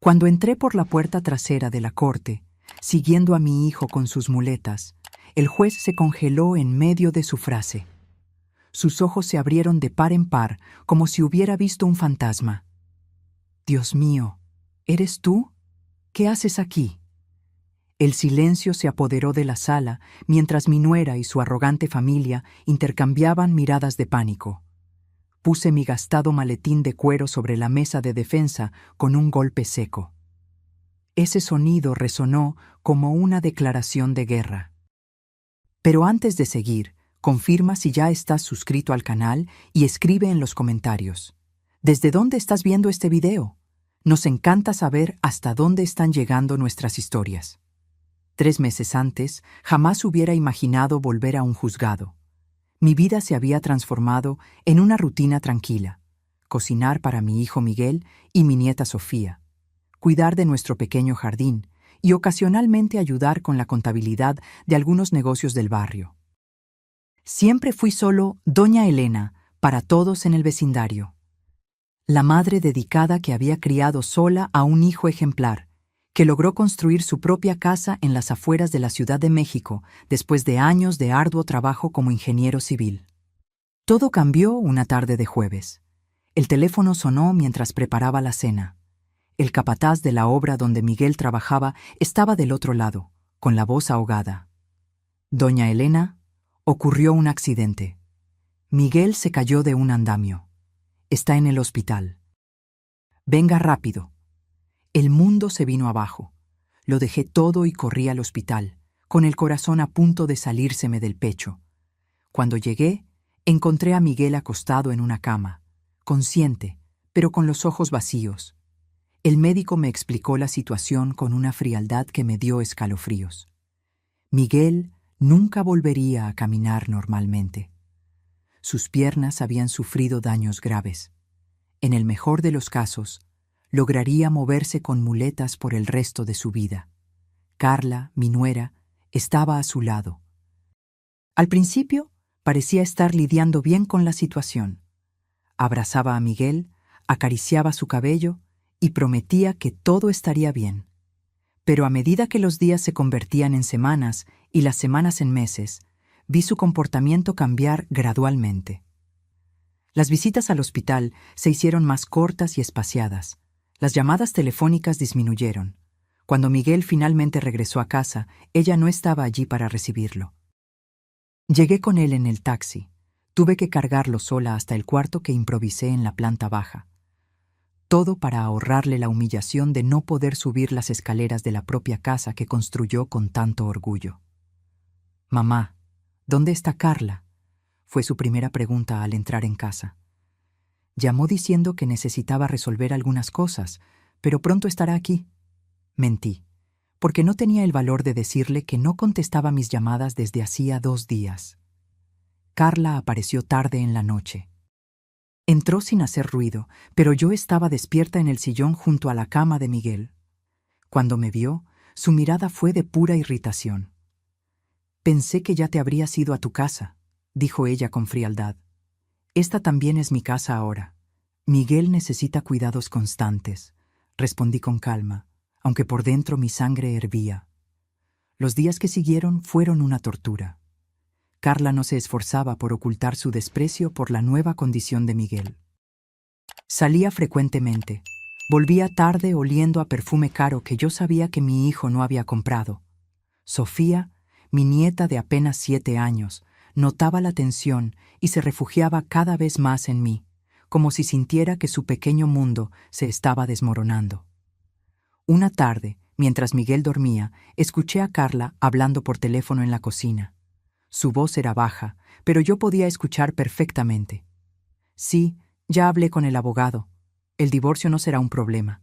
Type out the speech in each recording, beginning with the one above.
Cuando entré por la puerta trasera de la corte, siguiendo a mi hijo con sus muletas, el juez se congeló en medio de su frase. Sus ojos se abrieron de par en par, como si hubiera visto un fantasma. «Dios mío, ¿eres tú? ¿Qué haces aquí?» El silencio se apoderó de la sala mientras mi nuera y su arrogante familia intercambiaban miradas de pánico. Puse mi gastado maletín de cuero sobre la mesa de defensa con un golpe seco. Ese sonido resonó como una declaración de guerra. Pero antes de seguir, confirma si ya estás suscrito al canal y escribe en los comentarios. ¿Desde dónde estás viendo este video? Nos encanta saber hasta dónde están llegando nuestras historias. 3 meses antes, jamás hubiera imaginado volver a un juzgado. Mi vida se había transformado en una rutina tranquila. Cocinar para mi hijo Miguel y mi nieta Sofía. Cuidar de nuestro pequeño jardín y ocasionalmente ayudar con la contabilidad de algunos negocios del barrio. Siempre fui solo Doña Elena para todos en el vecindario. La madre dedicada que había criado sola a un hijo ejemplar, que logró construir su propia casa en las afueras de la Ciudad de México después de años de arduo trabajo como ingeniero civil. Todo cambió una tarde de jueves. El teléfono sonó mientras preparaba la cena. El capataz de la obra donde Miguel trabajaba estaba del otro lado, con la voz ahogada. «Doña Elena, ocurrió un accidente. Miguel se cayó de un andamio. Está en el hospital. Venga rápido». El mundo se vino abajo. Lo dejé todo y corrí al hospital, con el corazón a punto de salírseme del pecho. Cuando llegué, encontré a Miguel acostado en una cama, consciente, pero con los ojos vacíos. El médico me explicó la situación con una frialdad que me dio escalofríos. Miguel nunca volvería a caminar normalmente. Sus piernas habían sufrido daños graves. En el mejor de los casos, lograría moverse con muletas por el resto de su vida. Carla, mi nuera, estaba a su lado. Al principio, parecía estar lidiando bien con la situación. Abrazaba a Miguel, acariciaba su cabello y prometía que todo estaría bien. Pero a medida que los días se convertían en semanas y las semanas en meses, vi su comportamiento cambiar gradualmente. Las visitas al hospital se hicieron más cortas y espaciadas. Las llamadas telefónicas disminuyeron. Cuando Miguel finalmente regresó a casa, ella no estaba allí para recibirlo. Llegué con él en el taxi. Tuve que cargarlo sola hasta el cuarto que improvisé en la planta baja. Todo para ahorrarle la humillación de no poder subir las escaleras de la propia casa que construyó con tanto orgullo. «Mamá, ¿dónde está Carla?», fue su primera pregunta al entrar en casa. Llamó diciendo que necesitaba resolver algunas cosas, pero pronto estará aquí. Mentí, porque no tenía el valor de decirle que no contestaba mis llamadas desde hacía 2 días. Carla apareció tarde en la noche. Entró sin hacer ruido, pero yo estaba despierta en el sillón junto a la cama de Miguel. Cuando me vio, su mirada fue de pura irritación. «Pensé que ya te habrías ido a tu casa», dijo ella con frialdad. «Esta también es mi casa ahora. Miguel necesita cuidados constantes», respondí con calma, aunque por dentro mi sangre hervía. Los días que siguieron fueron una tortura. Carla no se esforzaba por ocultar su desprecio por la nueva condición de Miguel. Salía frecuentemente. Volvía tarde oliendo a perfume caro que yo sabía que mi hijo no había comprado. Sofía, mi nieta de apenas 7 años, notaba la tensión y se refugiaba cada vez más en mí, como si sintiera que su pequeño mundo se estaba desmoronando. Una tarde, mientras Miguel dormía, escuché a Carla hablando por teléfono en la cocina. Su voz era baja, pero yo podía escuchar perfectamente. «Sí, ya hablé con el abogado. El divorcio no será un problema.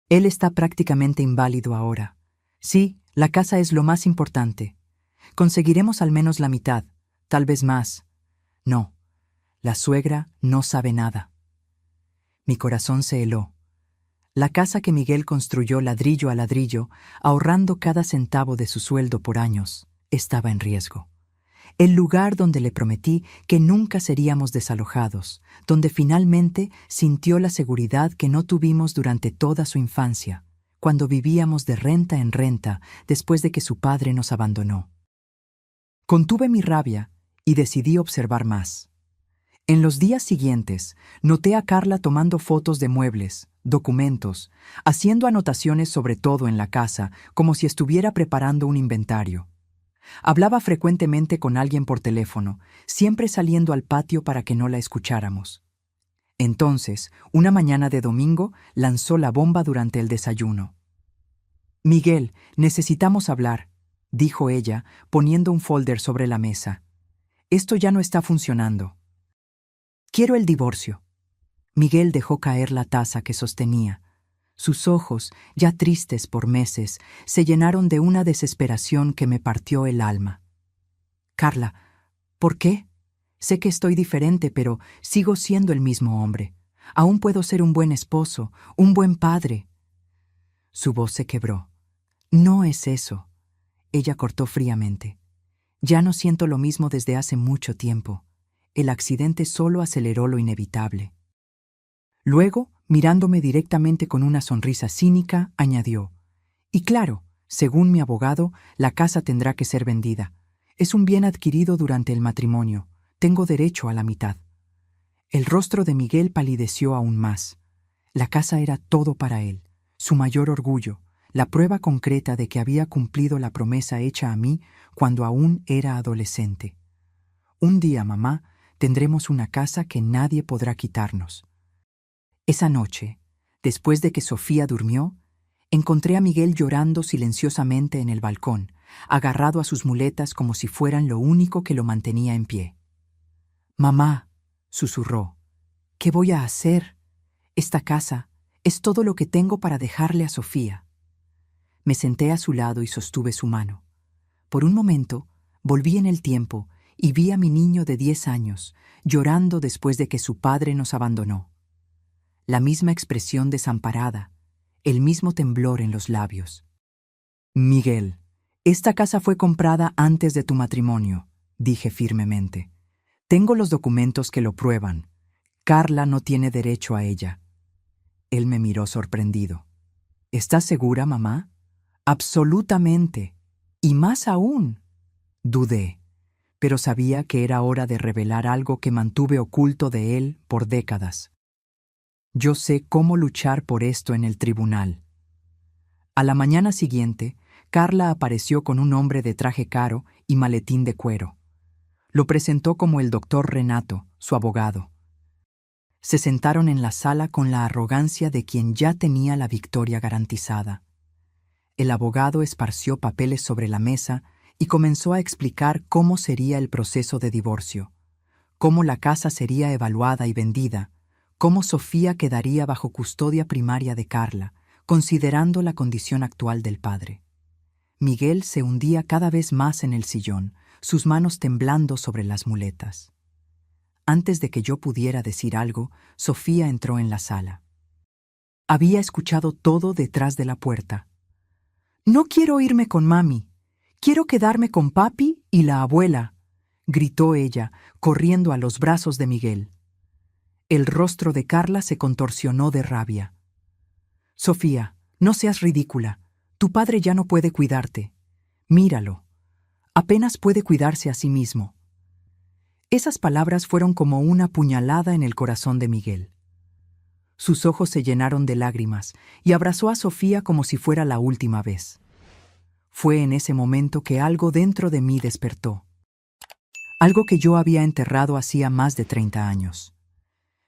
Él está prácticamente inválido ahora. Sí, la casa es lo más importante. Conseguiremos al menos la mitad, tal vez más. No, la suegra no sabe nada». Mi corazón se heló. La casa que Miguel construyó ladrillo a ladrillo, ahorrando cada centavo de su sueldo por años, estaba en riesgo. el lugar donde le prometí que nunca seríamos desalojados, donde finalmente sintió la seguridad que no tuvimos durante toda su infancia, cuando vivíamos de renta en renta después de que su padre nos abandonó. Contuve mi rabia y decidí observar más. En los días siguientes, noté a Carla tomando fotos de muebles, documentos, haciendo anotaciones sobre todo en la casa, como si estuviera preparando un inventario. Hablaba frecuentemente con alguien por teléfono, siempre saliendo al patio para que no la escucháramos. Entonces, una mañana de domingo, lanzó la bomba durante el desayuno. «Miguel, necesitamos hablar», dijo ella, poniendo un folder sobre la mesa. «Esto ya no está funcionando. Quiero el divorcio». Miguel dejó caer la taza que sostenía. Sus ojos, ya tristes por meses, se llenaron de una desesperación que me partió el alma. «Carla, ¿por qué? Sé que estoy diferente, pero sigo siendo el mismo hombre. Aún puedo ser un buen esposo, un buen padre». Su voz se quebró. «No es eso», ella cortó fríamente. «Ya no siento lo mismo desde hace mucho tiempo. El accidente solo aceleró lo inevitable». Luego, mirándome directamente con una sonrisa cínica, añadió: «Y claro, según mi abogado, la casa tendrá que ser vendida. Es un bien adquirido durante el matrimonio. Tengo derecho a la mitad». El rostro de Miguel palideció aún más. La casa era todo para él, su mayor orgullo, la prueba concreta de que había cumplido la promesa hecha a mí cuando aún era adolescente. «Un día, mamá, tendremos una casa que nadie podrá quitarnos». Esa noche, después de que Sofía durmió, encontré a Miguel llorando silenciosamente en el balcón, agarrado a sus muletas como si fueran lo único que lo mantenía en pie. «Mamá», susurró, «¿qué voy a hacer? Esta casa es todo lo que tengo para dejarle a Sofía». Me senté a su lado y sostuve su mano. Por un momento, volví en el tiempo y vi a mi niño de 10 años, llorando después de que su padre nos abandonó. La misma expresión desamparada, el mismo temblor en los labios. «Miguel, esta casa fue comprada antes de tu matrimonio», dije firmemente. «Tengo los documentos que lo prueban. Carla no tiene derecho a ella». Él me miró sorprendido. «¿Estás segura, mamá?» «Absolutamente. Y más aún». Dudé, pero sabía que era hora de revelar algo que mantuve oculto de él por décadas. «Yo sé cómo luchar por esto en el tribunal». A la mañana siguiente, Carla apareció con un hombre de traje caro y maletín de cuero. Lo presentó como el doctor Renato, su abogado. Se sentaron en la sala con la arrogancia de quien ya tenía la victoria garantizada. El abogado esparció papeles sobre la mesa y comenzó a explicar cómo sería el proceso de divorcio, cómo la casa sería evaluada y vendida, cómo Sofía quedaría bajo custodia primaria de Carla, considerando la condición actual del padre. Miguel se hundía cada vez más en el sillón, sus manos temblando sobre las muletas. Antes de que yo pudiera decir algo, Sofía entró en la sala. Había escuchado todo detrás de la puerta. «No quiero irme con mami. Quiero quedarme con papi y la abuela», gritó ella, corriendo a los brazos de Miguel. El rostro de Carla se contorsionó de rabia. «Sofía, no seas ridícula. Tu padre ya no puede cuidarte. Míralo. Apenas puede cuidarse a sí mismo». Esas palabras fueron como una puñalada en el corazón de Miguel. Sus ojos se llenaron de lágrimas y abrazó a Sofía como si fuera la última vez. Fue en ese momento que algo dentro de mí despertó. Algo que yo había enterrado hacía más de 30 años.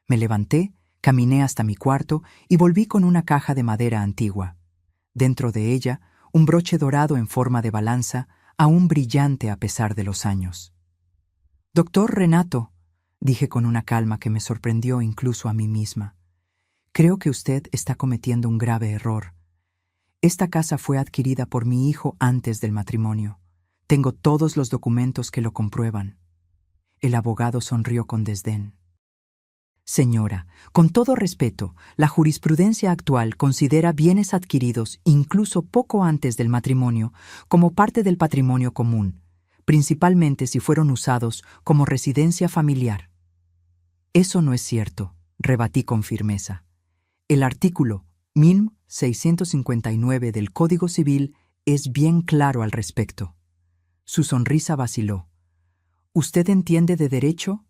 Me levanté, caminé hasta mi cuarto y volví con una caja de madera antigua. Dentro de ella, un broche dorado en forma de balanza, aún brillante a pesar de los años. «Doctor Renato», dije con una calma que me sorprendió incluso a mí misma, «creo que usted está cometiendo un grave error. Esta casa fue adquirida por mi hijo antes del matrimonio. Tengo todos los documentos que lo comprueban». El abogado sonrió con desdén. «Señora, con todo respeto, la jurisprudencia actual considera bienes adquiridos incluso poco antes del matrimonio como parte del patrimonio común. principalmente si fueron usados como residencia familiar. Eso no es cierto, rebatí con firmeza. El artículo MIN 659 del Código Civil es bien claro al respecto. Su sonrisa vaciló. ¿Usted entiende de derecho?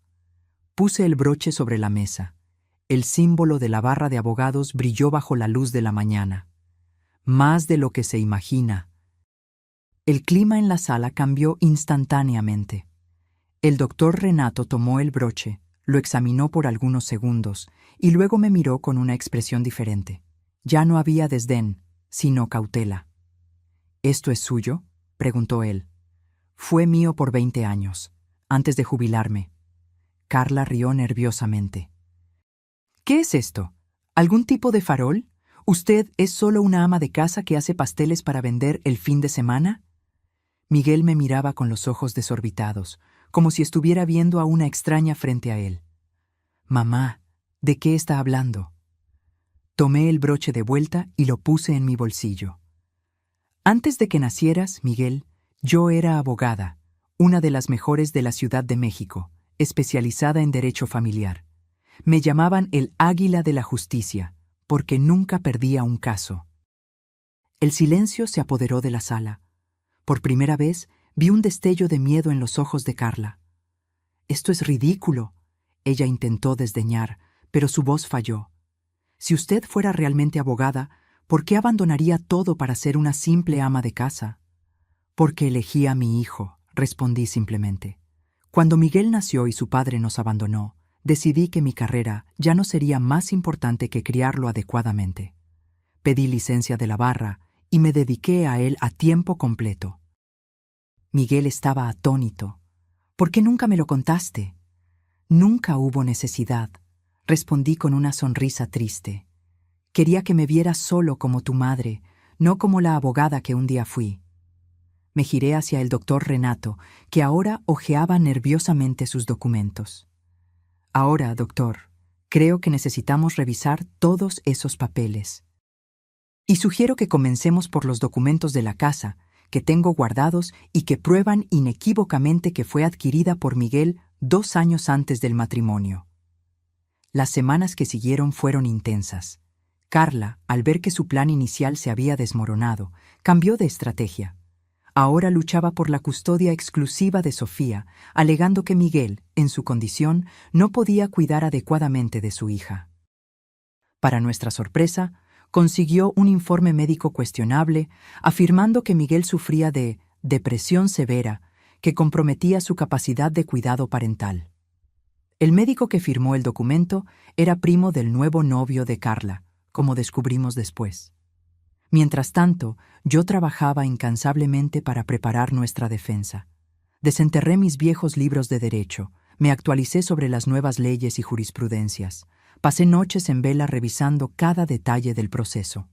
Puse el broche sobre la mesa. El símbolo de la barra de abogados brilló bajo la luz de la mañana. Más de lo que se imagina. El clima en la sala cambió instantáneamente. El doctor Renato tomó el broche, lo examinó por algunos segundos y luego me miró con una expresión diferente. Ya no había desdén, sino cautela. ¿Esto es suyo?, preguntó él. Fue mío por 20 años, antes de jubilarme. Carla rió nerviosamente. ¿Qué es esto? ¿Algún tipo de farol? ¿Usted es solo una ama de casa que hace pasteles para vender el fin de semana? Miguel me miraba con los ojos desorbitados, como si estuviera viendo a una extraña frente a él. Mamá, ¿de qué está hablando? Tomé el broche de vuelta y lo puse en mi bolsillo. Antes de que nacieras, Miguel, yo era abogada, una de las mejores de la Ciudad de México, especializada en derecho familiar. Me llamaban el Águila de la Justicia, porque nunca perdía un caso. El silencio se apoderó de la sala. Por primera vez vi un destello de miedo en los ojos de Carla. «Esto es ridículo», ella intentó desdeñar, pero su voz falló. «Si usted fuera realmente abogada, ¿por qué abandonaría todo para ser una simple ama de casa?» «Porque elegí a mi hijo», respondí simplemente. «Cuando Miguel nació y su padre nos abandonó, decidí que mi carrera ya no sería más importante que criarlo adecuadamente. Pedí licencia de la barra y me dediqué a él a tiempo completo». Miguel estaba atónito. «¿Por qué nunca me lo contaste?» «Nunca hubo necesidad», respondí con una sonrisa triste. «Quería que me vieras solo como tu madre, no como la abogada que un día fui». Me giré hacia el doctor Renato, que ahora hojeaba nerviosamente sus documentos. «Ahora, doctor, creo que necesitamos revisar todos esos papeles. Y sugiero que comencemos por los documentos de la casa, que tengo guardados y que prueban inequívocamente que fue adquirida por Miguel 2 años antes del matrimonio». Las semanas que siguieron fueron intensas. Carla, al ver que su plan inicial se había desmoronado, cambió de estrategia. Ahora luchaba por la custodia exclusiva de Sofía, alegando que Miguel, en su condición, no podía cuidar adecuadamente de su hija. Para nuestra sorpresa, consiguió un informe médico cuestionable, afirmando que Miguel sufría de depresión severa que comprometía su capacidad de cuidado parental. El médico que firmó el documento era primo del nuevo novio de Carla, como descubrimos después. Mientras tanto, yo trabajaba incansablemente para preparar nuestra defensa. Desenterré mis viejos libros de derecho, me actualicé sobre las nuevas leyes y jurisprudencias, pasé noches en vela revisando cada detalle del proceso.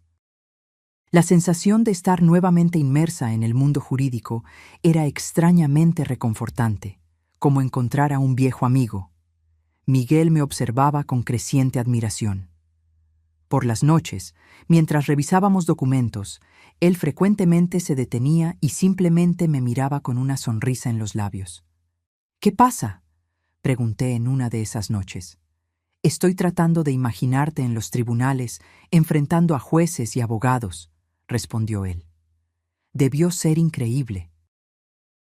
La sensación de estar nuevamente inmersa en el mundo jurídico era extrañamente reconfortante, como encontrar a un viejo amigo. Miguel me observaba con creciente admiración. Por las noches, mientras revisábamos documentos, él frecuentemente se detenía y simplemente me miraba con una sonrisa en los labios. «¿Qué pasa?», pregunté en una de esas noches. «Estoy tratando de imaginarte en los tribunales, enfrentando a jueces y abogados», respondió él. Debió ser increíble.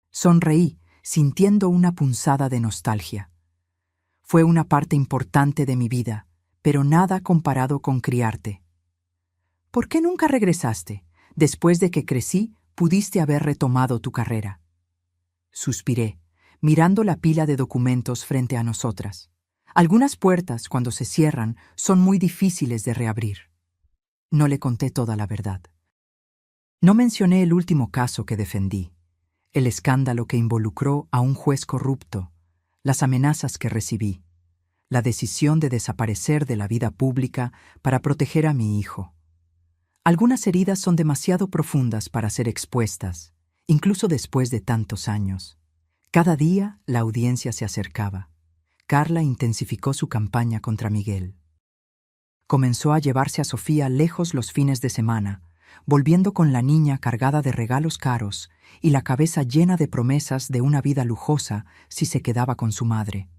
Sonreí, sintiendo una punzada de nostalgia. Fue una parte importante de mi vida, pero nada comparado con criarte. ¿Por qué nunca regresaste? Después de que crecí, pudiste haber retomado tu carrera. Suspiré, mirando la pila de documentos frente a nosotras. Algunas puertas, cuando se cierran, son muy difíciles de reabrir. No le conté toda la verdad. No mencioné el último caso que defendí, el escándalo que involucró a un juez corrupto, las amenazas que recibí, la decisión de desaparecer de la vida pública para proteger a mi hijo. Algunas heridas son demasiado profundas para ser expuestas, incluso después de tantos años. Cada día la audiencia se acercaba. Carla intensificó su campaña contra Miguel. Comenzó a llevarse a Sofía lejos los fines de semana, volviendo con la niña cargada de regalos caros y la cabeza llena de promesas de una vida lujosa si se quedaba con su madre.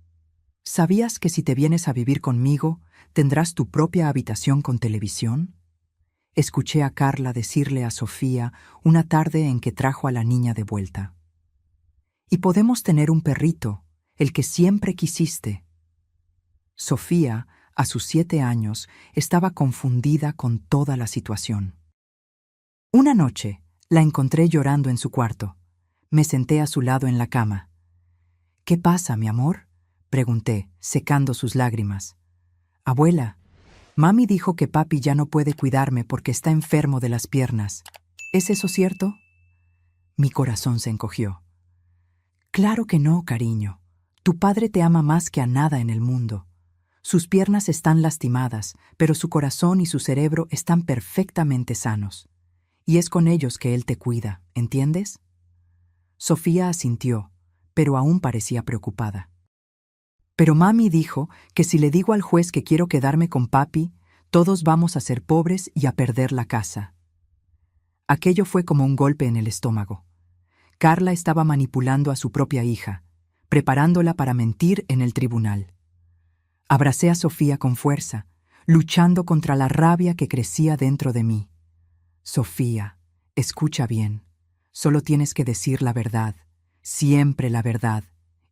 ¿Sabías que si te vienes a vivir conmigo, tendrás tu propia habitación con televisión? Escuché a Carla decirle a Sofía una tarde en que trajo a la niña de vuelta. Y podemos tener un perrito, el que siempre quisiste. Sofía, a sus 7 años, estaba confundida con toda la situación. Una noche, la encontré llorando en su cuarto. Me senté a su lado en la cama. «¿Qué pasa, mi amor?», pregunté, secando sus lágrimas. «Abuela, mami dijo que papi ya no puede cuidarme porque está enfermo de las piernas. ¿Es eso cierto?». Mi corazón se encogió. «Claro que no, cariño. Tu padre te ama más que a nada en el mundo. Sus piernas están lastimadas, pero su corazón y su cerebro están perfectamente sanos. Y es con ellos que él te cuida, ¿entiendes?». Sofía asintió, pero aún parecía preocupada. «Pero mami dijo que si le digo al juez que quiero quedarme con papi, todos vamos a ser pobres y a perder la casa». Aquello fue como un golpe en el estómago. Carla estaba manipulando a su propia hija, preparándola para mentir en el tribunal. Abracé a Sofía con fuerza, luchando contra la rabia que crecía dentro de mí. «Sofía, escucha bien. Solo tienes que decir la verdad, siempre la verdad.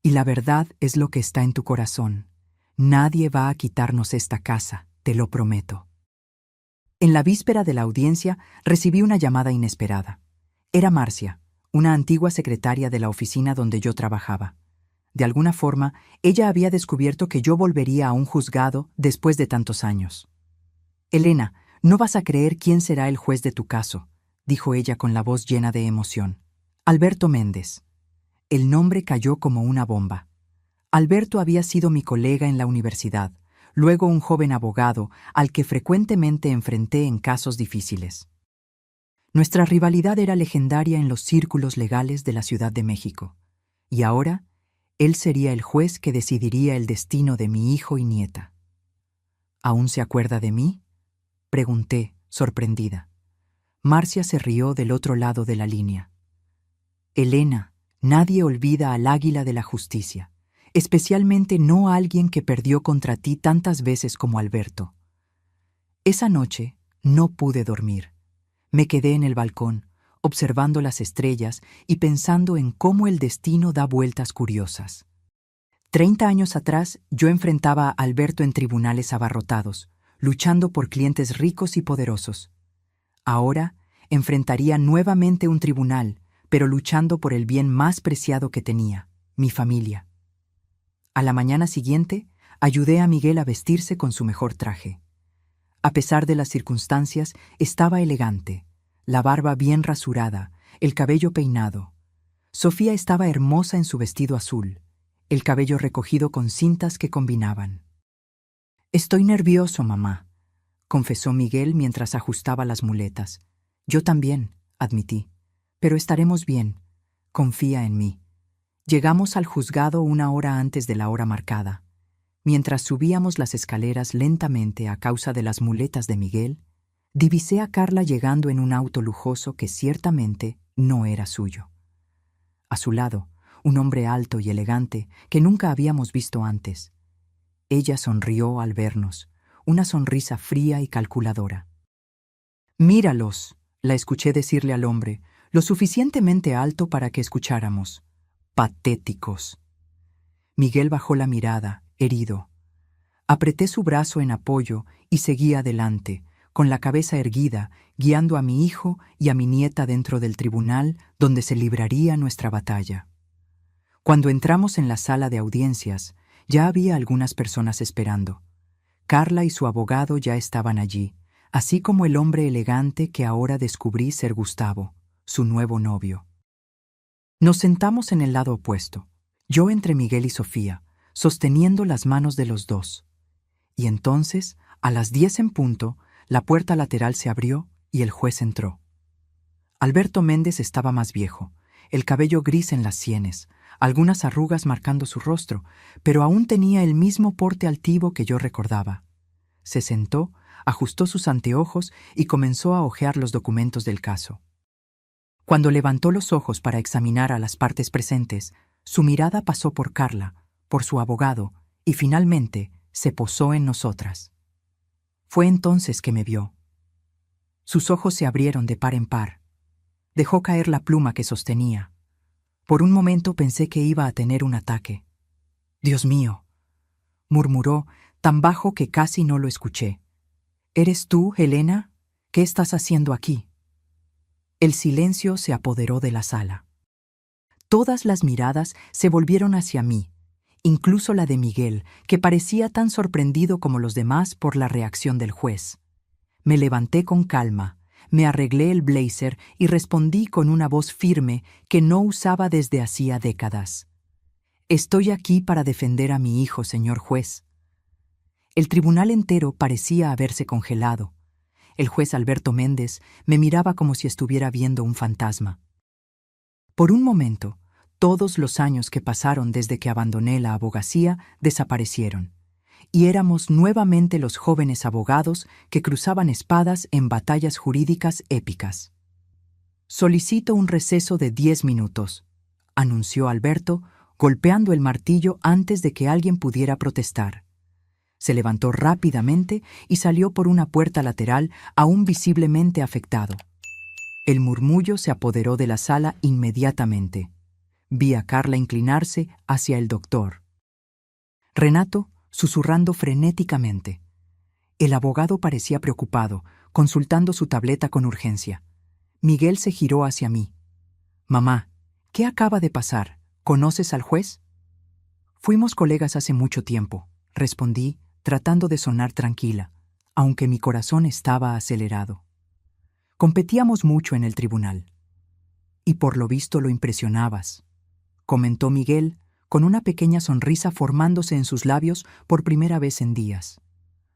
Y la verdad es lo que está en tu corazón. Nadie va a quitarnos esta casa, te lo prometo». En la víspera de la audiencia recibí una llamada inesperada. Era Marcia, una antigua secretaria de la oficina donde yo trabajaba. De alguna forma, ella había descubierto que yo volvería a un juzgado después de tantos años. «Elena, no vas a creer quién será el juez de tu caso», dijo ella con la voz llena de emoción. «Alberto Méndez». El nombre cayó como una bomba. Alberto había sido mi colega en la universidad, luego un joven abogado al que frecuentemente enfrenté en casos difíciles. Nuestra rivalidad era legendaria en los círculos legales de la Ciudad de México, y ahora él sería el juez que decidiría el destino de mi hijo y nieta. «¿Aún se acuerda de mí?», pregunté, sorprendida. Marcia se rió del otro lado de la línea. «Elena, nadie olvida al águila de la justicia, especialmente no a alguien que perdió contra ti tantas veces como Alberto». Esa noche no pude dormir. Me quedé en el balcón, observando las estrellas y pensando en cómo el destino da vueltas curiosas. 30 años atrás yo enfrentaba a Alberto en tribunales abarrotados, luchando por clientes ricos y poderosos. Ahora enfrentaría nuevamente un tribunal, pero luchando por el bien más preciado que tenía, mi familia. A la mañana siguiente, ayudé a Miguel a vestirse con su mejor traje. A pesar de las circunstancias, estaba elegante, la barba bien rasurada, el cabello peinado. Sofía estaba hermosa en su vestido azul, el cabello recogido con cintas que combinaban. «Estoy nervioso, mamá», confesó Miguel mientras ajustaba las muletas. «Yo también», admití. «Pero estaremos bien. Confía en mí». Llegamos al juzgado 1 hora antes de la hora marcada. Mientras subíamos las escaleras lentamente a causa de las muletas de Miguel, divisé a Carla llegando en un auto lujoso que ciertamente no era suyo. A su lado, un hombre alto y elegante que nunca habíamos visto antes. Ella sonrió al vernos, una sonrisa fría y calculadora. «Míralos», la escuché decirle al hombre, lo suficientemente alto para que escucháramos. «Patéticos». Miguel bajó la mirada, herido. Apreté su brazo en apoyo y seguí adelante, con la cabeza erguida, guiando a mi hijo y a mi nieta dentro del tribunal donde se libraría nuestra batalla. Cuando entramos en la sala de audiencias, ya había algunas personas esperando. Carla y su abogado ya estaban allí, así como el hombre elegante que ahora descubrí ser Gustavo, su nuevo novio. Nos sentamos en el lado opuesto, yo entre Miguel y Sofía, sosteniendo las manos de los dos. Y entonces, a las 10 en punto, la puerta lateral se abrió y el juez entró. Alberto Méndez estaba más viejo, el cabello gris en las sienes, algunas arrugas marcando su rostro, pero aún tenía el mismo porte altivo que yo recordaba. Se sentó, ajustó sus anteojos y comenzó a hojear los documentos del caso. Cuando levantó los ojos para examinar a las partes presentes, su mirada pasó por Carla, por su abogado, y finalmente se posó en nosotras. Fue entonces que me vio. Sus ojos se abrieron de par en par. Dejó caer la pluma que sostenía. Por un momento pensé que iba a tener un ataque. «Dios mío», murmuró, tan bajo que casi no lo escuché. «¿Eres tú, Helena? ¿Qué estás haciendo aquí?» El silencio se apoderó de la sala. Todas las miradas se volvieron hacia mí, incluso la de Miguel, que parecía tan sorprendido como los demás por la reacción del juez. Me levanté con calma, me arreglé el blazer y respondí con una voz firme que no usaba desde hacía décadas. «Estoy aquí para defender a mi hijo, señor juez». El tribunal entero parecía haberse congelado. El juez Alberto Méndez me miraba como si estuviera viendo un fantasma. Por un momento, todos los años que pasaron desde que abandoné la abogacía desaparecieron, y éramos nuevamente los jóvenes abogados que cruzaban espadas en batallas jurídicas épicas. «Solicito un receso de 10 minutos», anunció Alberto, golpeando el martillo antes de que alguien pudiera protestar. Se levantó rápidamente y salió por una puerta lateral aún visiblemente afectado. El murmullo se apoderó de la sala inmediatamente. Vi a Carla inclinarse hacia el doctor. Renato, susurrando frenéticamente. El abogado parecía preocupado, consultando su tableta con urgencia. Miguel se giró hacia mí. «Mamá, ¿qué acaba de pasar? ¿Conoces al juez?» «Fuimos colegas hace mucho tiempo», respondí, tratando de sonar tranquila, aunque mi corazón estaba acelerado. «Competíamos mucho en el tribunal. Y por lo visto lo impresionabas», comentó Miguel, con una pequeña sonrisa formándose en sus labios por primera vez en días.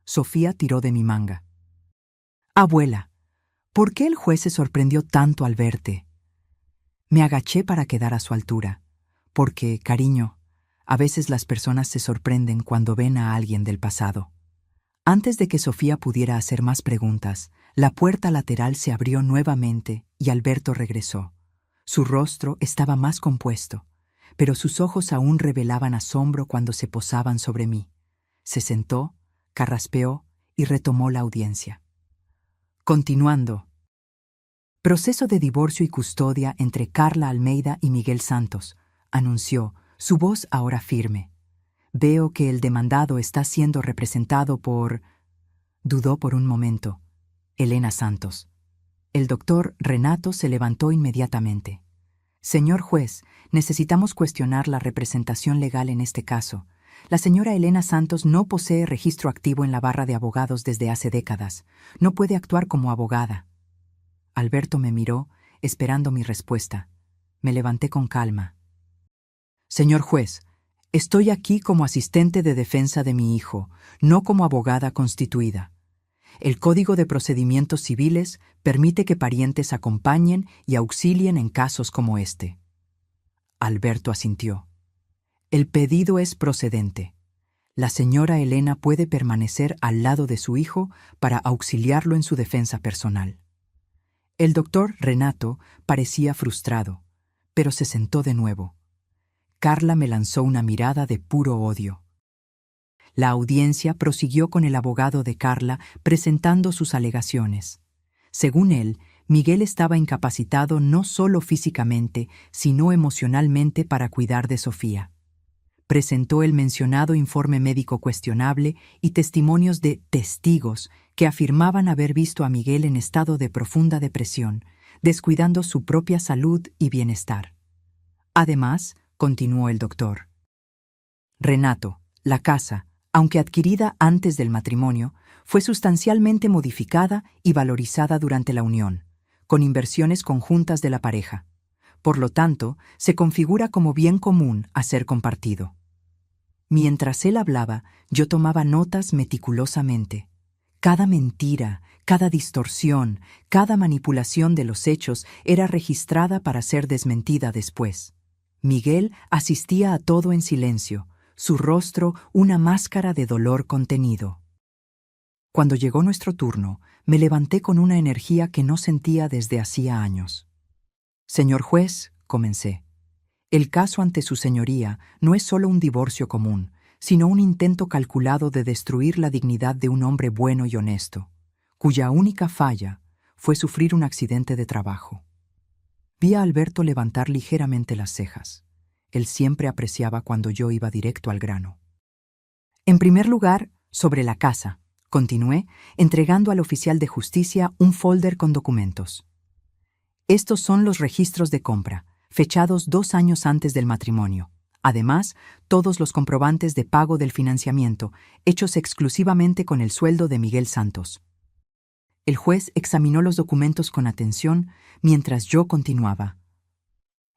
Sofía tiró de mi manga. «Abuela, ¿por qué el juez se sorprendió tanto al verte?» Me agaché para quedar a su altura, porque, cariño, a veces las personas se sorprenden cuando ven a alguien del pasado. Antes de que Sofía pudiera hacer más preguntas, la puerta lateral se abrió nuevamente y Alberto regresó. Su rostro estaba más compuesto, pero sus ojos aún revelaban asombro cuando se posaban sobre mí. Se sentó, carraspeó y retomó la audiencia. Continuando. «Proceso de divorcio y custodia entre Carla Almeida y Miguel Santos», anunció, su voz ahora firme. «Veo que el demandado está siendo representado por...» Dudó por un momento. «Helena Santos». El doctor Renato se levantó inmediatamente. «Señor juez, necesitamos cuestionar la representación legal en este caso. La señora Helena Santos no posee registro activo en la barra de abogados desde hace décadas. No puede actuar como abogada». Alberto me miró, esperando mi respuesta. Me levanté con calma. «Señor juez, estoy aquí como asistente de defensa de mi hijo, no como abogada constituida. El Código de Procedimientos Civiles permite que parientes acompañen y auxilien en casos como este». Alberto asintió. «El pedido es procedente. La señora Helena puede permanecer al lado de su hijo para auxiliarlo en su defensa personal». El doctor Renato parecía frustrado, pero se sentó de nuevo. Carla me lanzó una mirada de puro odio. La audiencia prosiguió con el abogado de Carla presentando sus alegaciones. Según él, Miguel estaba incapacitado no solo físicamente, sino emocionalmente para cuidar de Sofía. Presentó el mencionado informe médico cuestionable y testimonios de testigos que afirmaban haber visto a Miguel en estado de profunda depresión, descuidando su propia salud y bienestar. Además, continuó el doctor, «Renato, la casa, aunque adquirida antes del matrimonio, fue sustancialmente modificada y valorizada durante la unión, con inversiones conjuntas de la pareja. Por lo tanto, se configura como bien común a ser compartido». Mientras él hablaba, yo tomaba notas meticulosamente. Cada mentira, cada distorsión, cada manipulación de los hechos era registrada para ser desmentida después. Miguel asistía a todo en silencio, su rostro una máscara de dolor contenido. Cuando llegó nuestro turno, me levanté con una energía que no sentía desde hacía años. Señor juez, comencé, el caso ante su señoría no es solo un divorcio común, sino un intento calculado de destruir la dignidad de un hombre bueno y honesto, cuya única falla fue sufrir un accidente de trabajo. Vi a Alberto levantar ligeramente las cejas. Él siempre apreciaba cuando yo iba directo al grano. En primer lugar, sobre la casa, continué, entregando al oficial de justicia un folder con documentos. Estos son los registros de compra, fechados 2 años antes del matrimonio. Además, todos los comprobantes de pago del financiamiento, hechos exclusivamente con el sueldo de Miguel Santos. El juez examinó los documentos con atención mientras yo continuaba.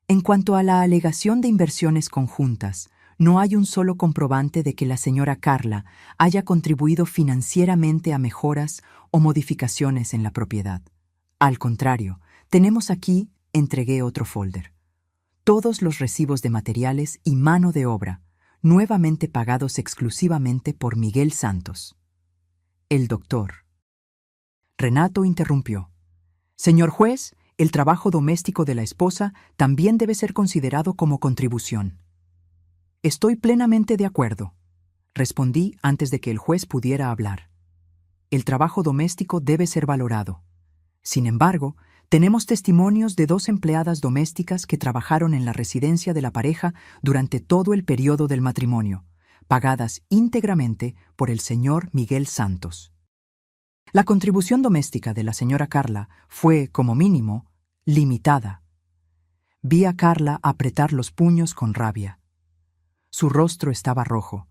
En cuanto a la alegación de inversiones conjuntas, no hay un solo comprobante de que la señora Carla haya contribuido financieramente a mejoras o modificaciones en la propiedad. Al contrario, tenemos aquí, entregué otro folder, todos los recibos de materiales y mano de obra, nuevamente pagados exclusivamente por Miguel Santos. El doctor Renato interrumpió. Señor juez, el trabajo doméstico de la esposa también debe ser considerado como contribución. Estoy plenamente de acuerdo, respondí antes de que el juez pudiera hablar. El trabajo doméstico debe ser valorado. Sin embargo, tenemos testimonios de 2 empleadas domésticas que trabajaron en la residencia de la pareja durante todo el periodo del matrimonio, pagadas íntegramente por el señor Miguel Santos. La contribución doméstica de la señora Carla fue, como mínimo, limitada. Vi a Carla apretar los puños con rabia. Su rostro estaba rojo.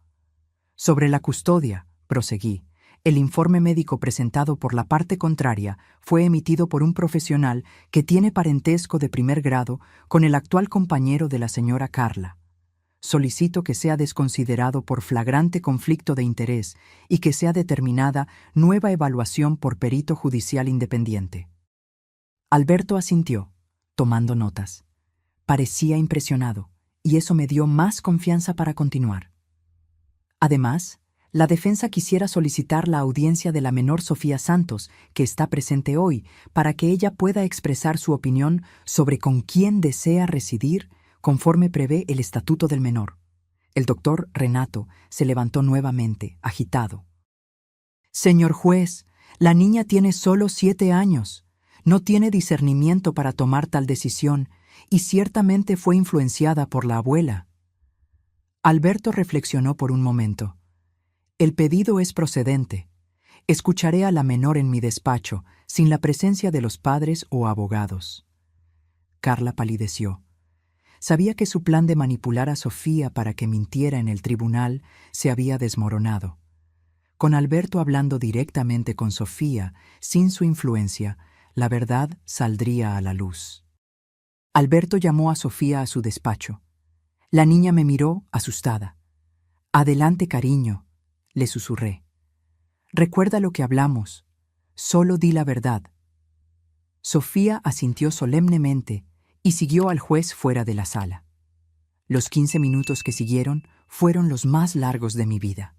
Sobre la custodia, proseguí, el informe médico presentado por la parte contraria fue emitido por un profesional que tiene parentesco de primer grado con el actual compañero de la señora Carla. Solicito que sea desconsiderado por flagrante conflicto de interés y que sea determinada nueva evaluación por perito judicial independiente. Alberto asintió, tomando notas. Parecía impresionado, y eso me dio más confianza para continuar. Además, la defensa quisiera solicitar la audiencia de la menor Sofía Santos, que está presente hoy, para que ella pueda expresar su opinión sobre con quién desea residir conforme prevé el estatuto del menor. El doctor Renato se levantó nuevamente, agitado. Señor juez, la niña tiene solo 7 años. No tiene discernimiento para tomar tal decisión y ciertamente fue influenciada por la abuela. Alberto reflexionó por un momento. El pedido es procedente. Escucharé a la menor en mi despacho, sin la presencia de los padres o abogados. Carla palideció. Sabía que su plan de manipular a Sofía para que mintiera en el tribunal se había desmoronado. Con Alberto hablando directamente con Sofía, sin su influencia, la verdad saldría a la luz. Alberto llamó a Sofía a su despacho. La niña me miró, asustada. «Adelante, cariño», le susurré. «Recuerda lo que hablamos. Solo di la verdad». Sofía asintió solemnemente y siguió al juez fuera de la sala. Los 15 minutos que siguieron fueron los más largos de mi vida.